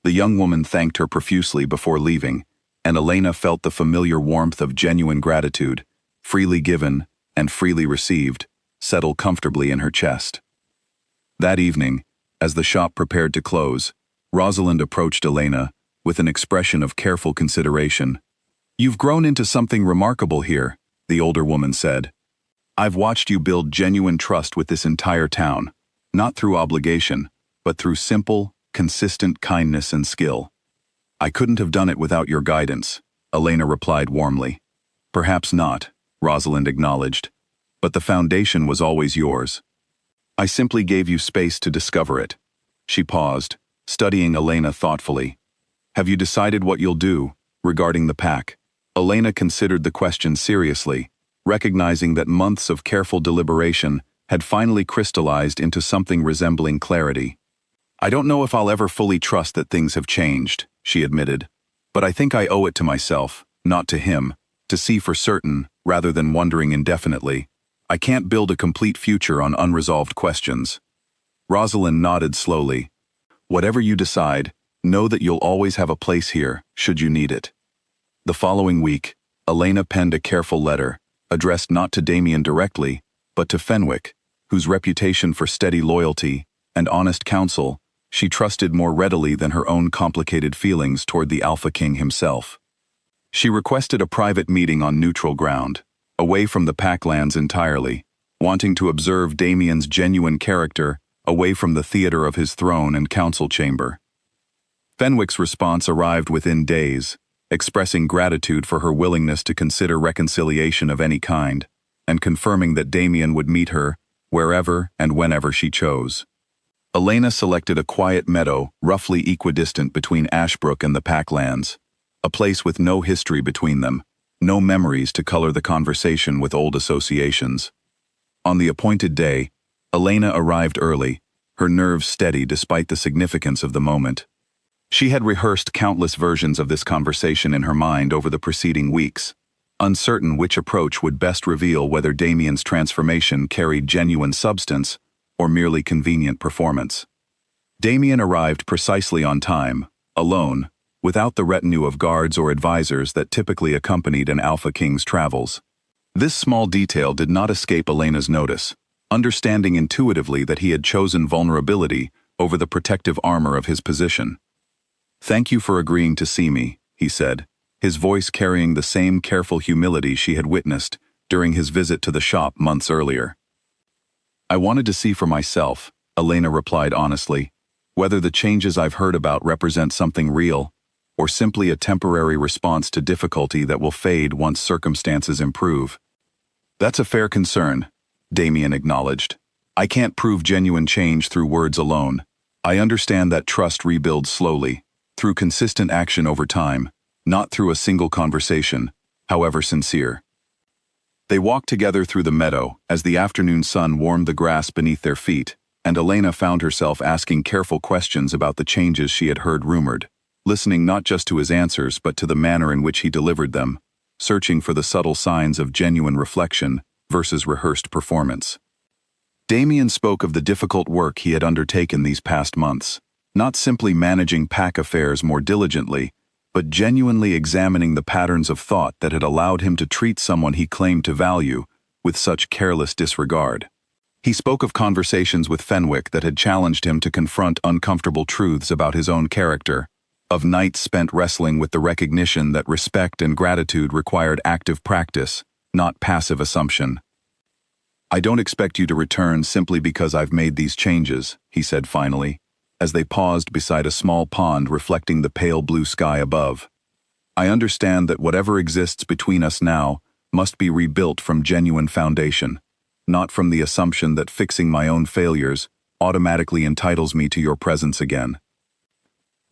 The young woman thanked her profusely before leaving, and Elena felt the familiar warmth of genuine gratitude, freely given and freely received, settle comfortably in her chest. That evening, as the shop prepared to close, Rosalind approached Elena with an expression of careful consideration. "You've grown into something remarkable here," the older woman said. I've watched you build genuine trust with this entire town, not through obligation, but through simple, consistent kindness and skill. I couldn't have done it without your guidance, Elena replied warmly. Perhaps not, Rosalind acknowledged, but the foundation was always yours. I simply gave you space to discover it. She paused, studying Elena thoughtfully. Have you decided what you'll do regarding the pack? Elena considered the question seriously, recognizing that months of careful deliberation had finally crystallized into something resembling clarity. I don't know if I'll ever fully trust that things have changed, she admitted, but I think I owe it to myself, not to him, to see for certain, rather than wondering indefinitely. I can't build a complete future on unresolved questions. Rosalind nodded slowly. Whatever you decide, know that you'll always have a place here, should you need it. The following week, Elena penned a careful letter, addressed not to Damien directly, but to Fenwick, whose reputation for steady loyalty and honest counsel she trusted more readily than her own complicated feelings toward the Alpha King himself. She requested a private meeting on neutral ground, away from the Packlands entirely, wanting to observe Damien's genuine character away from the theater of his throne and council chamber. Fenwick's response arrived within days, expressing gratitude for her willingness to consider reconciliation of any kind, and confirming that Damien would meet her wherever and whenever she chose. Elena selected a quiet meadow roughly equidistant between Ashbrook and the Packlands, a place with no history between them, no memories to color the conversation with old associations. On the appointed day, Elena arrived early, her nerves steady despite the significance of the moment. She had rehearsed countless versions of this conversation in her mind over the preceding weeks, uncertain which approach would best reveal whether Damien's transformation carried genuine substance or merely convenient performance. Damien arrived precisely on time, alone, without the retinue of guards or advisors that typically accompanied an Alpha King's travels. This small detail did not escape Elena's notice, understanding intuitively that he had chosen vulnerability over the protective armor of his position. "Thank you for agreeing to see me," he said, his voice carrying the same careful humility she had witnessed during his visit to the shop months earlier. "I wanted to see for myself," Elena replied honestly, "whether the changes I've heard about represent something real, or simply a temporary response to difficulty that will fade once circumstances improve." "That's a fair concern," Damien acknowledged. "I can't prove genuine change through words alone. I understand that trust rebuilds slowly, through consistent action over time, not through a single conversation, however sincere." They walked together through the meadow as the afternoon sun warmed the grass beneath their feet, and Elena found herself asking careful questions about the changes she had heard rumored, listening not just to his answers but to the manner in which he delivered them, searching for the subtle signs of genuine reflection versus rehearsed performance. Damien spoke of the difficult work he had undertaken these past months, not simply managing pack affairs more diligently, but genuinely examining the patterns of thought that had allowed him to treat someone he claimed to value with such careless disregard. He spoke of conversations with Fenwick that had challenged him to confront uncomfortable truths about his own character, of nights spent wrestling with the recognition that respect and gratitude required active practice, not passive assumption. "I don't expect you to return simply because I've made these changes," he said finally, as they paused beside a small pond reflecting the pale blue sky above. "I understand that whatever exists between us now must be rebuilt from genuine foundation, not from the assumption that fixing my own failures automatically entitles me to your presence again."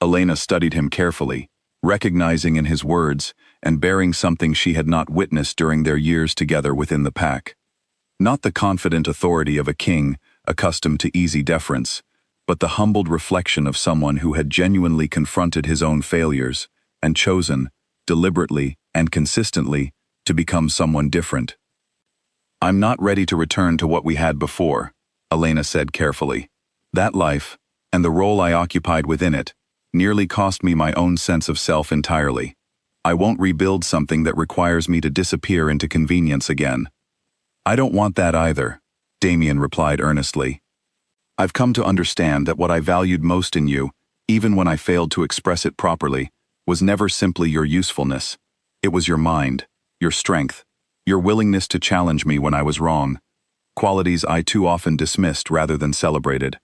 Elena studied him carefully, recognizing in his words and bearing something she had not witnessed during their years together within the pack. Not the confident authority of a king accustomed to easy deference, but the humbled reflection of someone who had genuinely confronted his own failures and chosen, deliberately and consistently, to become someone different. "I'm not ready to return to what we had before," Elena said carefully. "That life, and the role I occupied within it, nearly cost me my own sense of self entirely. I won't rebuild something that requires me to disappear into convenience again." "I don't want that either," Damien replied earnestly. "I've come to understand that what I valued most in you, even when I failed to express it properly, was never simply your usefulness. It was your mind, your strength, Your willingness to challenge me when I was wrong. Qualities I too often dismissed rather than celebrated.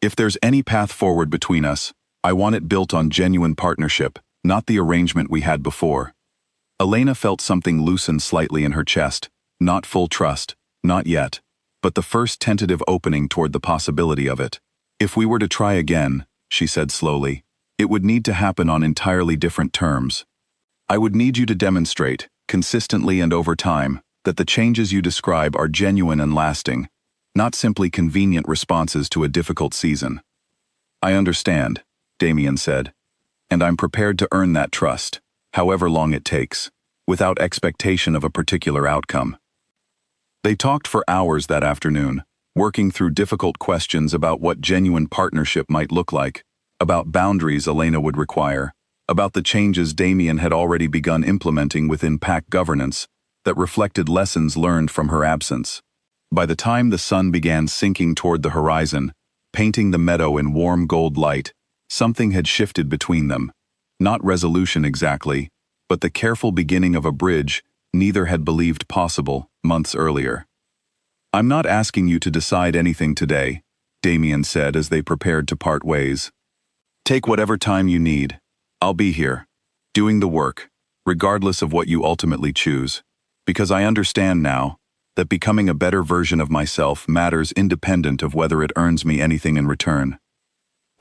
If there's any path forward between us, I want it built on genuine partnership, not the arrangement we had before. Elena felt something loosen slightly in her chest, not full trust, not yet, but the first tentative opening toward the possibility of it. If we were to try again, she said slowly, it would need to happen on entirely different terms. I would need you to demonstrate, consistently and over time, that the changes you describe are genuine and lasting, not simply convenient responses to a difficult season. I understand, Damien said, and I'm prepared to earn that trust, however long it takes, without expectation of a particular outcome. They talked for hours that afternoon, working through difficult questions about what genuine partnership might look like, about boundaries Elena would require, about the changes Damien had already begun implementing within pack governance that reflected lessons learned from her absence. By the time the sun began sinking toward the horizon, painting the meadow in warm gold light, something had shifted between them. Not resolution exactly, but the careful beginning of a bridge neither had believed possible months earlier. I'm not asking you to decide anything today, Damien said as they prepared to part ways. Take whatever time you need. I'll be here, doing the work, regardless of what you ultimately choose, because I understand now that becoming a better version of myself matters independent of whether it earns me anything in return.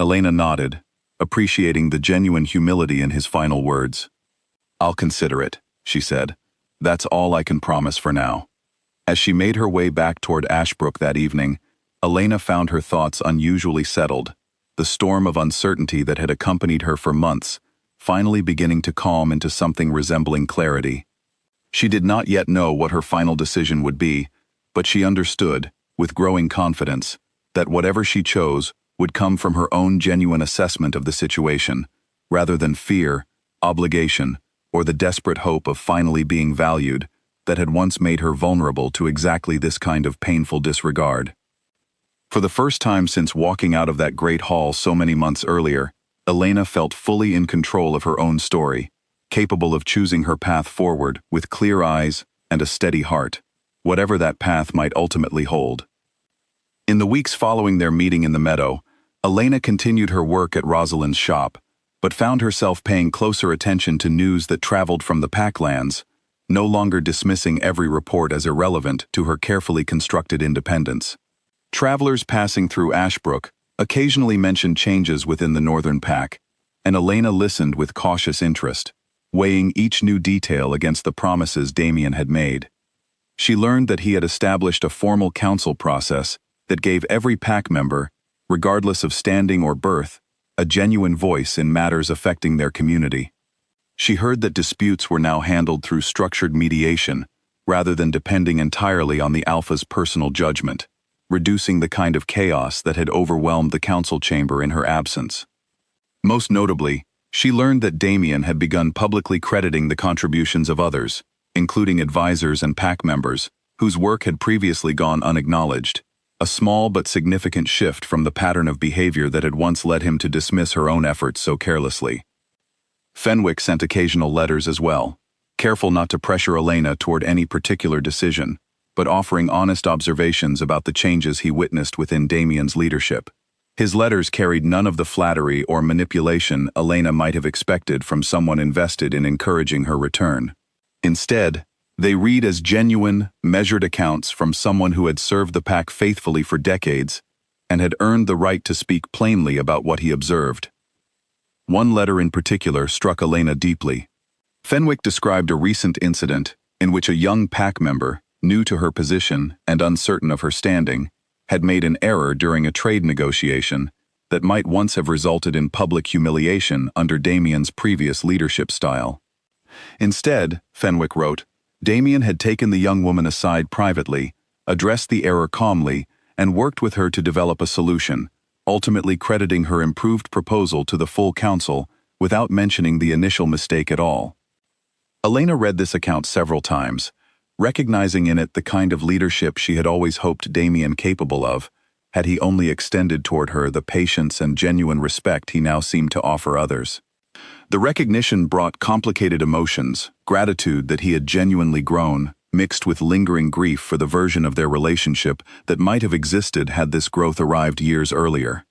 Elena nodded, appreciating the genuine humility in his final words. I'll consider it, she said. That's all I can promise for now. As she made her way back toward Ashbrook that evening, Elena found her thoughts unusually settled, the storm of uncertainty that had accompanied her for months, finally beginning to calm into something resembling clarity. She did not yet know what her final decision would be, but she understood, with growing confidence, that whatever she chose would come from her own genuine assessment of the situation, rather than fear, obligation, or the desperate hope of finally being valued that had once made her vulnerable to exactly this kind of painful disregard. For the first time since walking out of that great hall so many months earlier, Elena felt fully in control of her own story, capable of choosing her path forward with clear eyes and a steady heart, whatever that path might ultimately hold. In the weeks following their meeting in the meadow, Elena continued her work at Rosalind's shop, but found herself paying closer attention to news that traveled from the Packlands, no longer dismissing every report as irrelevant to her carefully constructed independence. Travelers passing through Ashbrook occasionally mentioned changes within the Northern Pack, and Elena listened with cautious interest, weighing each new detail against the promises Damien had made. She learned that he had established a formal council process that gave every pack member, regardless of standing or birth, a genuine voice in matters affecting their community. She heard that disputes were now handled through structured mediation, rather than depending entirely on the Alpha's personal judgment, reducing the kind of chaos that had overwhelmed the council chamber in her absence. Most notably, she learned that Damien had begun publicly crediting the contributions of others, including advisors and pack members, whose work had previously gone unacknowledged, a small but significant shift from the pattern of behavior that had once led him to dismiss her own efforts so carelessly. Fenwick sent occasional letters as well, careful not to pressure Elena toward any particular decision, but offering honest observations about the changes he witnessed within Damien's leadership. His letters carried none of the flattery or manipulation Elena might have expected from someone invested in encouraging her return. Instead, they read as genuine, measured accounts from someone who had served the pack faithfully for decades and had earned the right to speak plainly about what he observed. One letter in particular struck Elena deeply. Fenwick described a recent incident in which a young pack member, new to her position and uncertain of her standing, had made an error during a trade negotiation that might once have resulted in public humiliation under Damien's previous leadership style. Instead, Fenwick wrote, Damien had taken the young woman aside privately, addressed the error calmly, and worked with her to develop a solution, ultimately crediting her improved proposal to the full council without mentioning the initial mistake at all. Elena read this account several times, recognizing in it the kind of leadership she had always hoped Damien capable of, had he only extended toward her the patience and genuine respect he now seemed to offer others. The recognition brought complicated emotions, gratitude that he had genuinely grown, mixed with lingering grief for the version of their relationship that might have existed had this growth arrived years earlier.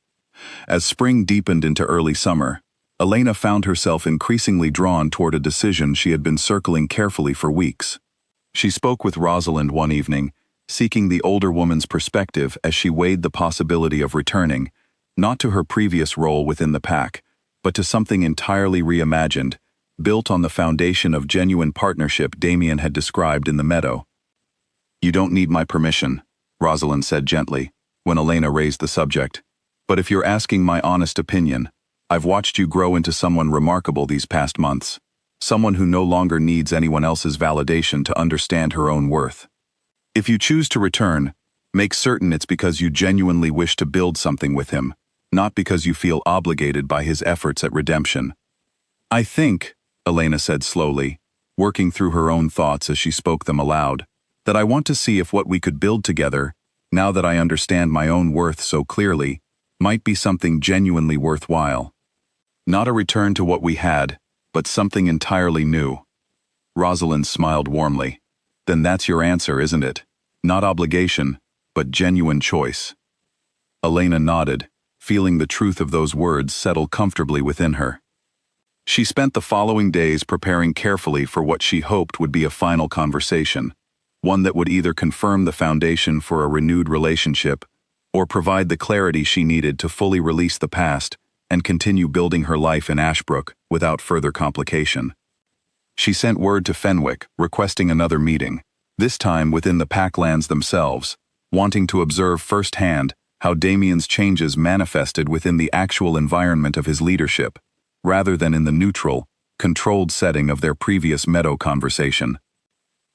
As spring deepened into early summer, Elena found herself increasingly drawn toward a decision she had been circling carefully for weeks. She spoke with Rosalind one evening, seeking the older woman's perspective as she weighed the possibility of returning, not to her previous role within the pack, but to something entirely reimagined, built on the foundation of genuine partnership Damien had described in the meadow. "You don't need my permission," Rosalind said gently, when Elena raised the subject. "But if you're asking my honest opinion, I've watched you grow into someone remarkable these past months, someone who no longer needs anyone else's validation to understand her own worth. If you choose to return, make certain it's because you genuinely wish to build something with him, not because you feel obligated by his efforts at redemption." "I think," Elena said slowly, working through her own thoughts as she spoke them aloud, "that I want to see if what we could build together, now that I understand my own worth so clearly, might be something genuinely worthwhile. Not a return to what we had, but something entirely new." Rosalind smiled warmly. "Then that's your answer, isn't it? Not obligation, but genuine choice." Elena nodded, feeling the truth of those words settle comfortably within her. She spent the following days preparing carefully for what she hoped would be a final conversation, one that would either confirm the foundation for a renewed relationship or provide the clarity she needed to fully release the past and continue building her life in Ashbrook without further complication. She sent word to Fenwick, requesting another meeting, this time within the Packlands themselves, wanting to observe firsthand how Damien's changes manifested within the actual environment of his leadership, rather than in the neutral, controlled setting of their previous meadow conversation.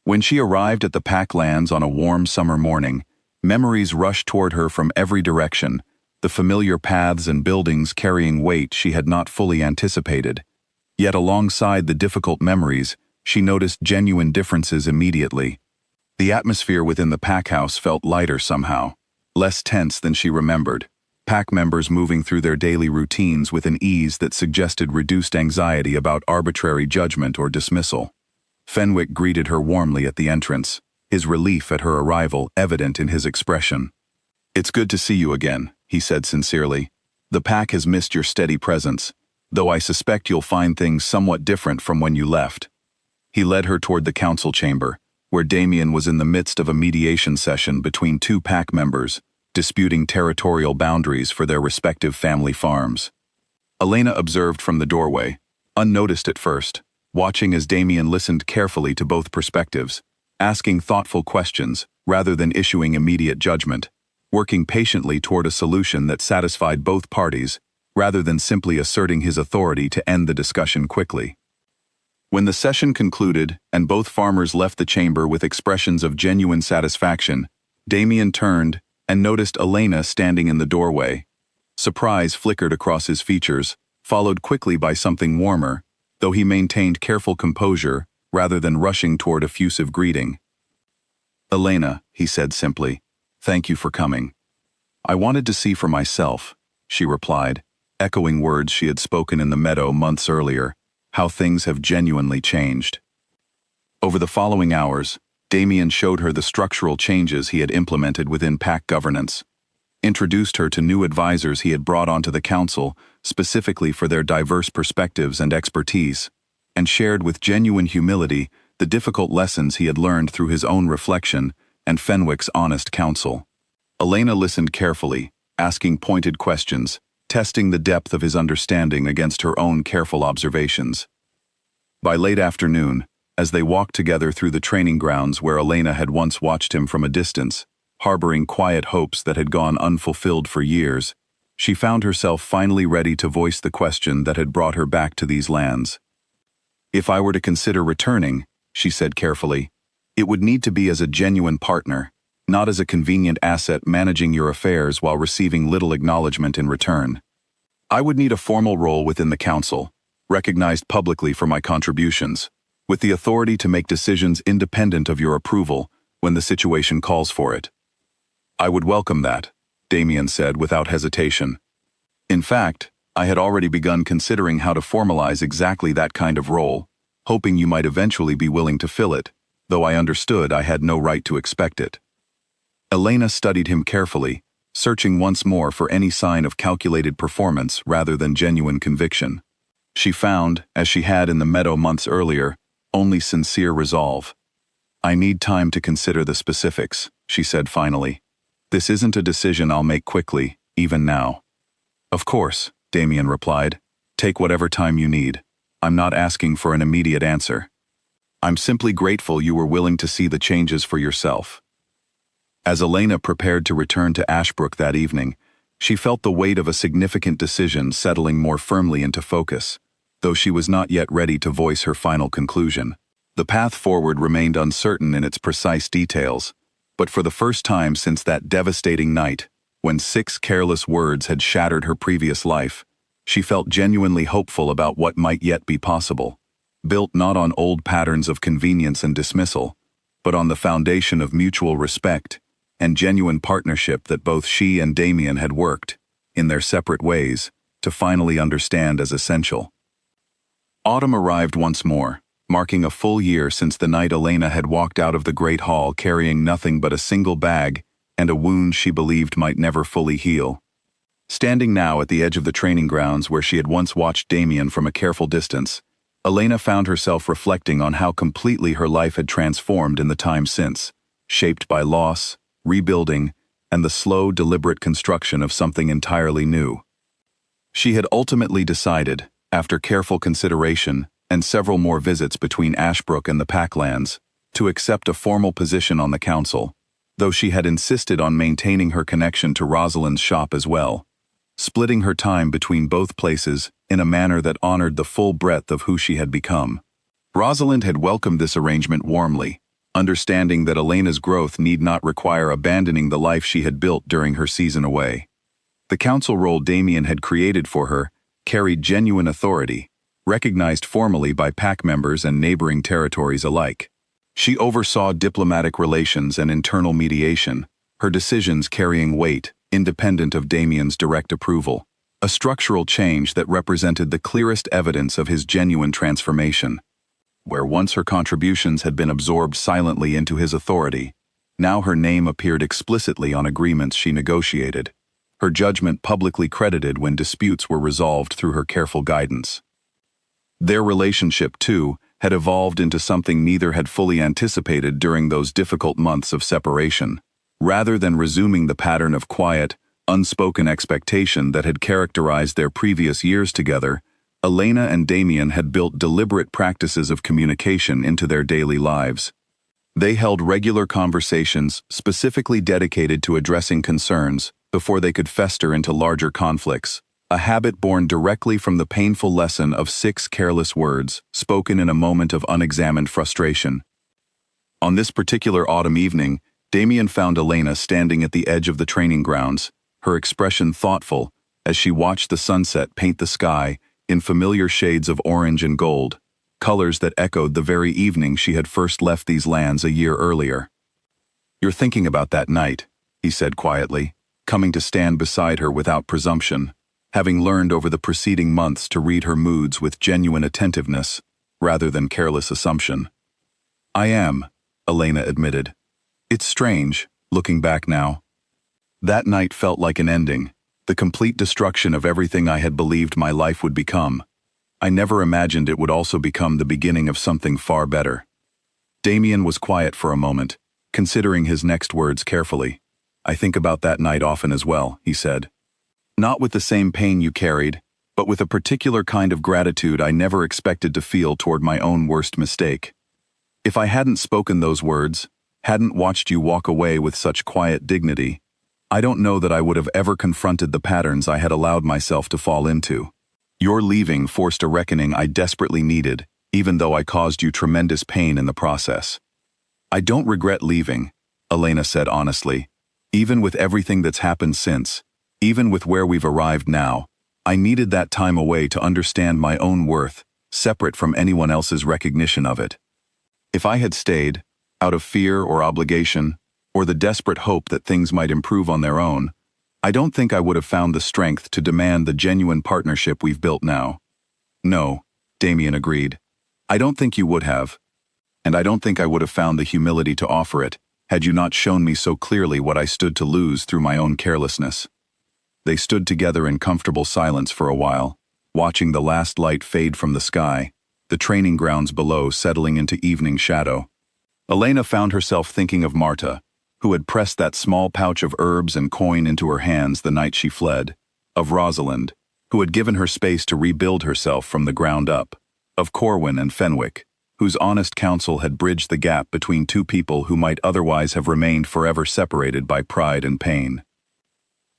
When she arrived at the Packlands on a warm summer morning, memories rushed toward her from every direction, the familiar paths and buildings carrying weight she had not fully anticipated. Yet alongside the difficult memories, she noticed genuine differences immediately. The atmosphere within the pack house felt lighter somehow, less tense than she remembered, pack members moving through their daily routines with an ease that suggested reduced anxiety about arbitrary judgment or dismissal. Fenwick greeted her warmly at the entrance, his relief at her arrival evident in his expression. "It's good to see you again," he said sincerely. "The pack has missed your steady presence, though I suspect you'll find things somewhat different from when you left." He led her toward the council chamber, where Damien was in the midst of a mediation session between two pack members, disputing territorial boundaries for their respective family farms. Elena observed from the doorway, unnoticed at first, watching as Damien listened carefully to both perspectives, asking thoughtful questions rather than issuing immediate judgment, working patiently toward a solution that satisfied both parties, rather than simply asserting his authority to end the discussion quickly. When the session concluded and both farmers left the chamber with expressions of genuine satisfaction, Damien turned and noticed Elena standing in the doorway. Surprise flickered across his features, followed quickly by something warmer, though he maintained careful composure rather than rushing toward effusive greeting. "Elena," he said simply, "thank you for coming." "I wanted to see for myself," she replied, echoing words she had spoken in the meadow months earlier, how things have genuinely changed. Over the following hours, Damien showed her the structural changes he had implemented within pack governance, introduced her to new advisors he had brought onto the council specifically for their diverse perspectives and expertise, and shared with genuine humility the difficult lessons he had learned through his own reflection and Fenwick's honest counsel. Elena listened carefully, asking pointed questions, testing the depth of his understanding against her own careful observations. By late afternoon, as they walked together through the training grounds where Elena had once watched him from a distance, harboring quiet hopes that had gone unfulfilled for years, she found herself finally ready to voice the question that had brought her back to these lands. "If I were to consider returning," she said carefully, "it would need to be as a genuine partner, not as a convenient asset managing your affairs while receiving little acknowledgement in return. I would need a formal role within the council, recognized publicly for my contributions, with the authority to make decisions independent of your approval when the situation calls for it." "I would welcome that," Damien said without hesitation. "In fact, I had already begun considering how to formalize exactly that kind of role, hoping you might eventually be willing to fill it, though I understood I had no right to expect it. Elena studied him carefully, searching once more for any sign of calculated performance rather than genuine conviction. She found, as she had in the meadow months earlier, only sincere resolve. "I need time to consider the specifics," she said finally. "This isn't a decision I'll make quickly, even now." "Of course," Damien replied. "Take whatever time you need. I'm not asking for an immediate answer. I'm simply grateful you were willing to see the changes for yourself." As Elena prepared to return to Ashbrook that evening, she felt the weight of a significant decision settling more firmly into focus, though she was not yet ready to voice her final conclusion. The path forward remained uncertain in its precise details, but for the first time since that devastating night, when 6 careless words had shattered her previous life, she felt genuinely hopeful about what might yet be possible, built not on old patterns of convenience and dismissal, but on the foundation of mutual respect and genuine partnership that both she and Damien had worked, in their separate ways, to finally understand as essential. Autumn arrived once more, marking a full year since the night Elena had walked out of the great hall carrying nothing but a single bag and a wound she believed might never fully heal. Standing now at the edge of the training grounds where she had once watched Damien from a careful distance, Elena found herself reflecting on how completely her life had transformed in the time since, shaped by loss, rebuilding, and the slow, deliberate construction of something entirely new. She had ultimately decided, after careful consideration and several more visits between Ashbrook and the Packlands, to accept a formal position on the council, though she had insisted on maintaining her connection to Rosalind's shop as well, splitting her time between both places in a manner that honored the full breadth of who she had become. Rosalind had welcomed this arrangement warmly, understanding that Elena's growth need not require abandoning the life she had built during her season away. The council role Damien had created for her carried genuine authority, recognized formally by pack members and neighboring territories alike. She oversaw diplomatic relations and internal mediation, her decisions carrying weight, independent of Damien's direct approval, a structural change that represented the clearest evidence of his genuine transformation. Where once her contributions had been absorbed silently into his authority, now her name appeared explicitly on agreements she negotiated, her judgment publicly credited when disputes were resolved through her careful guidance. Their relationship, too, had evolved into something neither had fully anticipated during those difficult months of separation. Rather than resuming the pattern of quiet, unspoken expectation that had characterized their previous years together, Elena and Damien had built deliberate practices of communication into their daily lives. They held regular conversations specifically dedicated to addressing concerns before they could fester into larger conflicts, a habit born directly from the painful lesson of 6 careless words spoken in a moment of unexamined frustration. On this particular autumn evening, Damien found Elena standing at the edge of the training grounds, her expression thoughtful as she watched the sunset paint the sky in familiar shades of orange and gold, colors that echoed the very evening she had first left these lands a year earlier. "You're thinking about that night," he said quietly, coming to stand beside her without presumption, having learned over the preceding months to read her moods with genuine attentiveness, rather than careless assumption. "I am," Elena admitted. "It's strange, looking back now. That night felt like an ending, the complete destruction of everything I had believed my life would become. I never imagined it would also become the beginning of something far better." Damien was quiet for a moment, considering his next words carefully. "I think about that night often as well," he said. "Not with the same pain you carried, but with a particular kind of gratitude I never expected to feel toward my own worst mistake. If I hadn't spoken those words, hadn't watched you walk away with such quiet dignity, I don't know that I would have ever confronted the patterns I had allowed myself to fall into. Your leaving forced a reckoning I desperately needed, even though I caused you tremendous pain in the process." "I don't regret leaving," Elena said honestly. "Even with everything that's happened since, even with where we've arrived now, I needed that time away to understand my own worth, separate from anyone else's recognition of it. If I had stayed, out of fear or obligation, or the desperate hope that things might improve on their own, I don't think I would have found the strength to demand the genuine partnership we've built now." "No," Damien agreed. "I don't think you would have. and I don't think I would have found the humility to offer it had you not shown me so clearly what I stood to lose through my own carelessness." They stood together in comfortable silence for a while, watching the last light fade from the sky, the training grounds below settling into evening shadow. Elena found herself thinking of Marta, who had pressed that small pouch of herbs and coin into her hands the night she fled, of Rosalind, who had given her space to rebuild herself from the ground up, of Corwin and Fenwick, whose honest counsel had bridged the gap between two people who might otherwise have remained forever separated by pride and pain.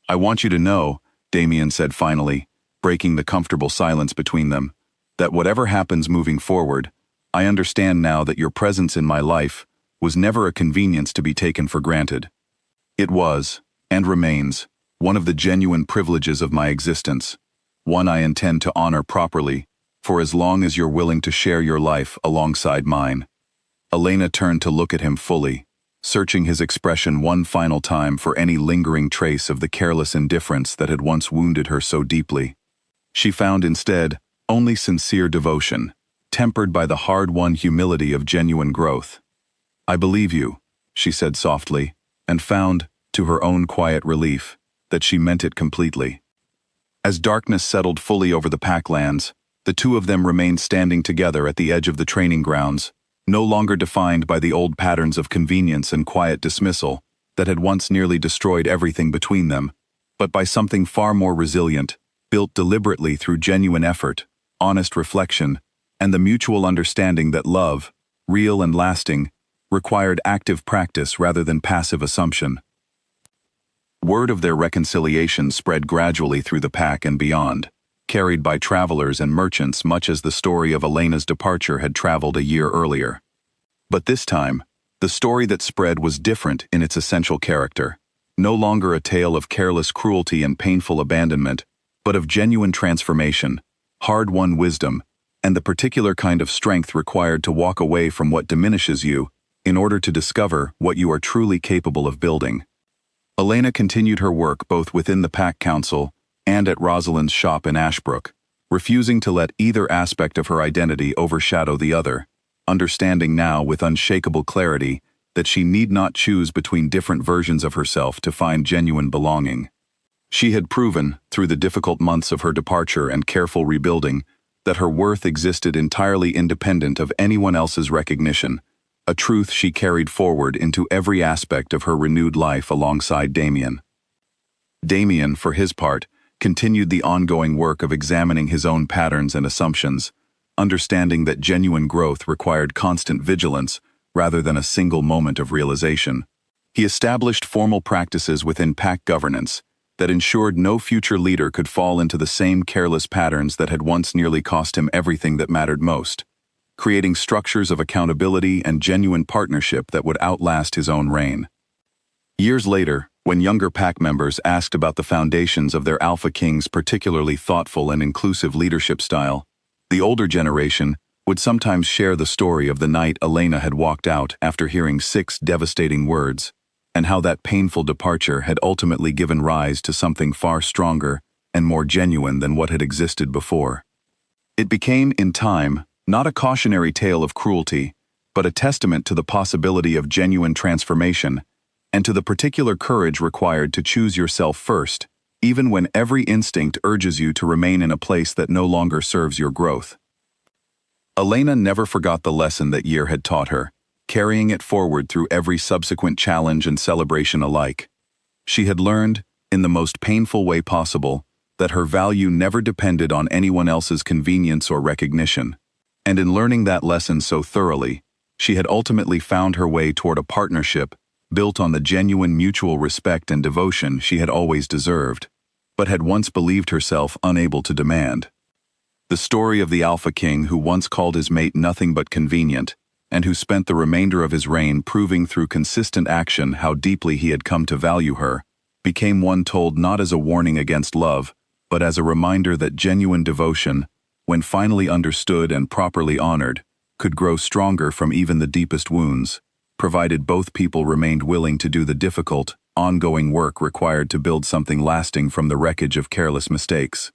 "I want you to know," Damien said finally, breaking the comfortable silence between them, "that whatever happens moving forward, I understand now that your presence in my life was never a convenience to be taken for granted. It was, and remains, one of the genuine privileges of my existence, one I intend to honor properly, for as long as you're willing to share your life alongside mine." Elena turned to look at him fully, searching his expression one final time for any lingering trace of the careless indifference that had once wounded her so deeply. She found instead only sincere devotion, tempered by the hard-won humility of genuine growth. "I believe you," she said softly, and found, to her own quiet relief, that she meant it completely. As darkness settled fully over the Packlands, the two of them remained standing together at the edge of the training grounds, no longer defined by the old patterns of convenience and quiet dismissal that had once nearly destroyed everything between them, but by something far more resilient, built deliberately through genuine effort, honest reflection, and the mutual understanding that love, real and lasting, required active practice rather than passive assumption. Word of their reconciliation spread gradually through the pack and beyond, carried by travelers and merchants much as the story of Elena's departure had traveled a year earlier. But this time, the story that spread was different in its essential character, no longer a tale of careless cruelty and painful abandonment, but of genuine transformation, hard-won wisdom, and the particular kind of strength required to walk away from what diminishes you in order to discover what you are truly capable of building. Elena continued her work both within the Pack Council and at Rosalind's shop in Ashbrook, refusing to let either aspect of her identity overshadow the other, understanding now with unshakable clarity that she need not choose between different versions of herself to find genuine belonging. She had proven, through the difficult months of her departure and careful rebuilding, that her worth existed entirely independent of anyone else's recognition, a truth she carried forward into every aspect of her renewed life alongside Damien. Damien, for his part, continued the ongoing work of examining his own patterns and assumptions, understanding that genuine growth required constant vigilance rather than a single moment of realization. He established formal practices within pack governance that ensured no future leader could fall into the same careless patterns that had once nearly cost him everything that mattered most, creating structures of accountability and genuine partnership that would outlast his own reign. Years later, when younger pack members asked about the foundations of their Alpha King's particularly thoughtful and inclusive leadership style, the older generation would sometimes share the story of the night Elena had walked out after hearing 6 devastating words, and how that painful departure had ultimately given rise to something far stronger and more genuine than what had existed before. It became, in time, not a cautionary tale of cruelty, but a testament to the possibility of genuine transformation, and to the particular courage required to choose yourself first, even when every instinct urges you to remain in a place that no longer serves your growth. Elena never forgot the lesson that year had taught her, carrying it forward through every subsequent challenge and celebration alike. She had learned, in the most painful way possible, that her value never depended on anyone else's convenience or recognition. And in learning that lesson so thoroughly, she had ultimately found her way toward a partnership built on the genuine mutual respect and devotion she had always deserved, but had once believed herself unable to demand. The story of the Alpha King who once called his mate nothing but convenient, and who spent the remainder of his reign proving through consistent action how deeply he had come to value her, became one told not as a warning against love, but as a reminder that genuine devotion, when finally understood and properly honored, could grow stronger from even the deepest wounds, provided both people remained willing to do the difficult, ongoing work required to build something lasting from the wreckage of careless mistakes.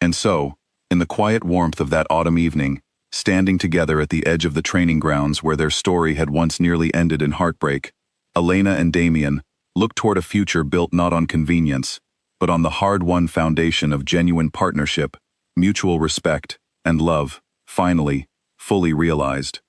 And so, in the quiet warmth of that autumn evening, Standing together at the edge of the training grounds where their story had once nearly ended in heartbreak, Elena and Damien looked toward a future built not on convenience, but on the hard-won foundation of genuine partnership, mutual respect, and love, finally, fully realized.